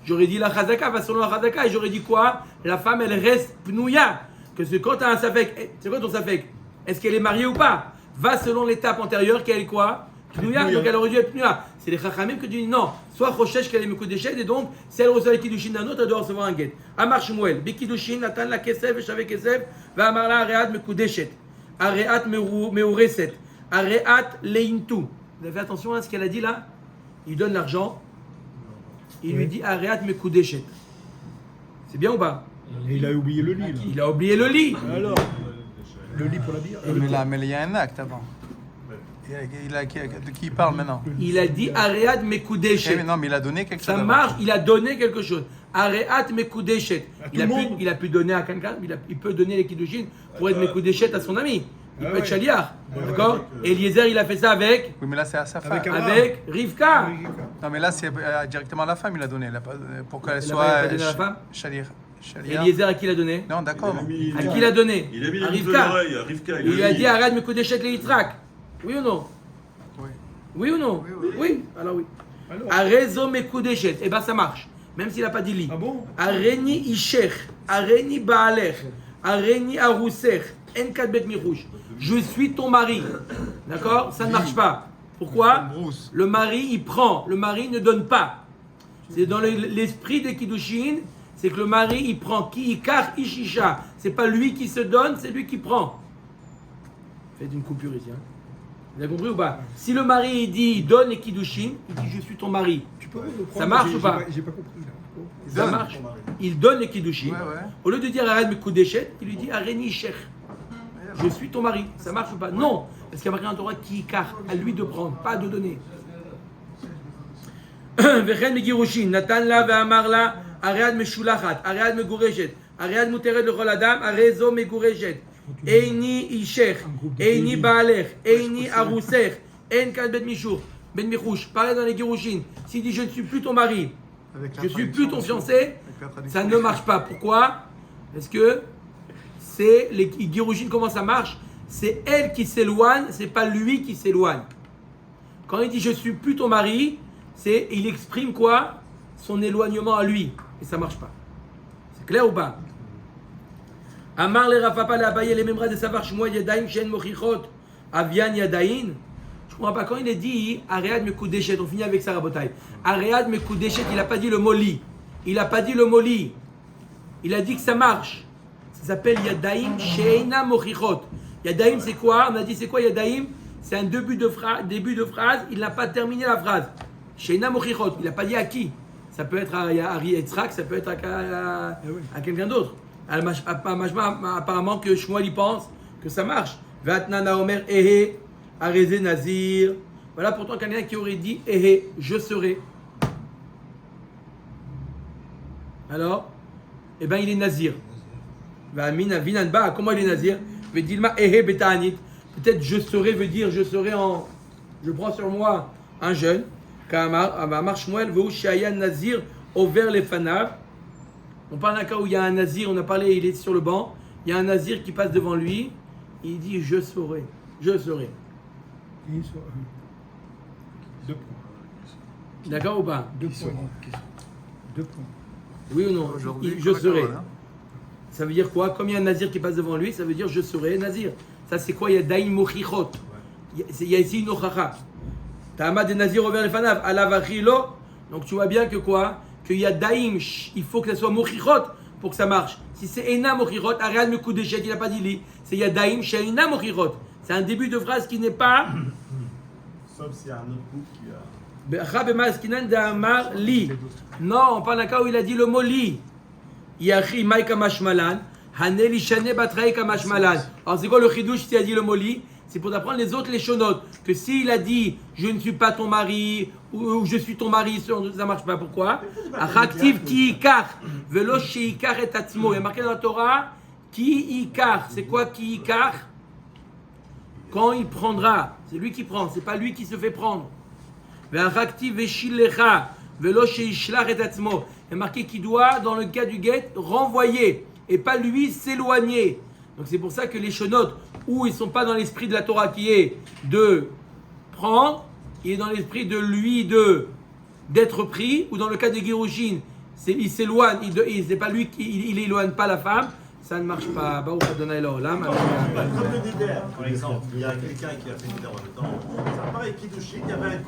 J'aurais dit la chazaka, va selon la chazaka, et j'aurais dit quoi? La femme, elle reste pnouya. Que c'est quand tu as un safek, c'est quoi ton safek? Est-ce qu'elle est mariée ou pas? Va selon l'étape antérieure, qu'elle est quoi? Pnouya, donc elle aurait dû être pnouya. C'est les chachamim que tu dis non. Soit chochesh qu'elle est mekudeshet, et donc, si elle reçoit les kiddushin d'un autre, elle doit recevoir un guet. Amar Shmuel, Bikidushin, Natan la kesef, et Shavek kesef, va amar la areat mekudeshet, areat meureset, areat leintu. Vous avez fait attention à ce qu'elle a dit là? Il donne l'argent. Il lui dit Areat Mekudeshet. C'est bien ou pas? Et il a oublié le lit. Là. Il a oublié le lit. Alors, le lit pour la bière. Mais il y a un acte avant. De qui il parle maintenant? Il a dit Areat Mekudeshet. Non, mais il a donné quelque chose. Ça avant. marche, il a donné quelque chose. Areat Mekudeshet. tout le monde. Il a pu donner à quelqu'un, il peut donner les kiddushin pour être Mekudeshet à son ami. Il peut être Shaliach. D'accord? Eliezer, il a fait ça avec Oui, mais là, c'est à sa femme. avec Rivka. Non, mais là, c'est directement à la femme, il a donné. Pour qu'elle Il a soit. pas donné à la femme? Shalir. Eliezer, à qui il a donné? Non, d'accord. À qui il a donné? Il a mis À les boucles Rivka. d'oreilles à Rivka. Il lui a dit Arad Mekudeshet le Yitzhak. Oui ou non? Oui. Oui ou non? Oui. Oui, alors oui. Alors. Arezo Mekudeshet. Eh bien, ça marche. Même s'il n'a pas dit li. Ah bon? Areni Ishech. Areni Baalech. Areni Arousech. Enkat Bet Mirouche. Je suis ton mari. D'accord? Ça ne marche pas. Pourquoi? Le mari, il prend. Le mari ne donne pas. C'est dans l'esprit des Kiddushin, c'est que le mari, il prend. Ki ikar ishisha. C'est pas lui qui se donne, c'est lui qui prend. Faites une coupure ici. Hein. Vous avez compris ou pas? Si le mari, il dit, il donne les Kiddushin, il dit, je suis ton mari. Tu peux reprendre, Ça marche ou pas? J'ai pas compris. Là. Ça marche. Il donne les Kiddushin. Ouais, ouais. Au lieu de dire Arad Mekudeshet, il lui dit Areni Sheikh. Je suis ton mari. Ça marche ou pas? Non. Parce qu'il y a marqué dans la Torah qui car à lui de prendre, pas de donner. Vechen Megirushin, Natan la ve'amar la, Aread Meshulachat, Aread Megureshet, Aread Muteret lechol adam, Arezo Megureshet, Eini Ishech, Eini Baalech, Eini Arusech, En Kad Bet Mishur, Ben Michouch. Pareil dans les Girushin. S'il dit je ne suis plus ton mari, je ne suis plus ton fiancé, ça ne marche pas. Pourquoi? Parce que c'est les Girushin, comment ça marche? C'est elle qui s'éloigne, c'est pas lui qui s'éloigne. Quand il dit je suis plus ton mari, il exprime quoi? Son éloignement à lui. Et ça marche pas. C'est clair ou pas? Amar le Rafapa le Abaye les Memra de Savar Shmuel Yadaim Shen Mochichot Avian Yadain. Je comprends pas. Quand il est dit Aread Mekudeshet, on finit avec ça, Rabotai. Aread Mekudeshet, il n'a pas dit le mot li. Il n'a pas dit le mot li. Il a dit que ça marche. Ça s'appelle Yadaim Sheina Mochichot. Yadaim, c'est quoi? On a dit c'est quoi Yadaim? C'est un début de phrase. Il n'a pas terminé la phrase. Sheina Mochichot. Il n'a pas dit à qui. Ça peut être à Ari Yitzhak, ça peut être à quelqu'un d'autre. Apparemment que Shmuel y pense que ça marche. Vatnana Omer Ehe Areze Nazir. Voilà pourtant quelqu'un qui aurait dit Ehe, je serai. Alors, eh bien il est Nazir. Comment il est Nazir? Vedilma Ehe Betanit. Peut-être je serai veut dire je serai en. Je prends sur moi un jeune. Kamar Shmuel Veu Shayan Nazir Over les Fanav. On parle d'un cas où il y a un nazir, on a parlé, il est sur le banc, il y a un nazir qui passe devant lui, il dit je saurai, je saurai. 2 points. D'accord ou pas? 2 points. 2 points. Oui ou non? Je serai. Ça veut dire quoi? Comme il y a un nazir qui passe devant lui, ça veut dire je serai nazir. Ça c'est quoi? Il y a daïm mochichot. Il y a ici une ochacha. Ta'amad des nazirs over les fanav, alavachilo. Donc tu vois bien que quoi? Qu'il y a daïm, il faut que ça soit mochichot pour que ça marche. Si c'est Ena Mochirot, Ariane Mekudeshet, il n'a pas dit li. C'est Yadaim Sheina Mochirot. C'est un début de phrase qui n'est pas. Sauf s'il y a un autre couple qui a. Li. Non, on parle d'un cas où il a dit le mot li. Yachi Maïka Mashmalan. Haneli Shane Batraïka Mashmalan. Alors c'est quoi le chidouche s'il a dit le mot li? C'est pour apprendre les autres les shonotes. Que s'il a dit je ne suis pas ton mari ou je suis ton mari, ça ne marche pas. Pourquoi? Achaktiv ki ikar. Velo sheikar et atzmo. Il y a marqué dans la Torah ki ikar. C'est quoi ki ikar? Quand il prendra. C'est lui qui prend, c'est pas lui qui se fait prendre. Il y a marqué qu'il doit, dans le cas du guet, renvoyer et pas lui s'éloigner. Donc c'est pour ça que les shonotes, où ils ne sont pas dans l'esprit de la Torah qui est de prendre, il est dans l'esprit de lui d'être pris, ou dans le cas des Girushin, il s'éloigne, c'est pas lui qui il éloigne pas la femme, ça ne marche pas. Comme le Neder, par exemple, il y a quelqu'un qui a fait le Neder en même temps. Ça paraît Kiddushin, il y avait un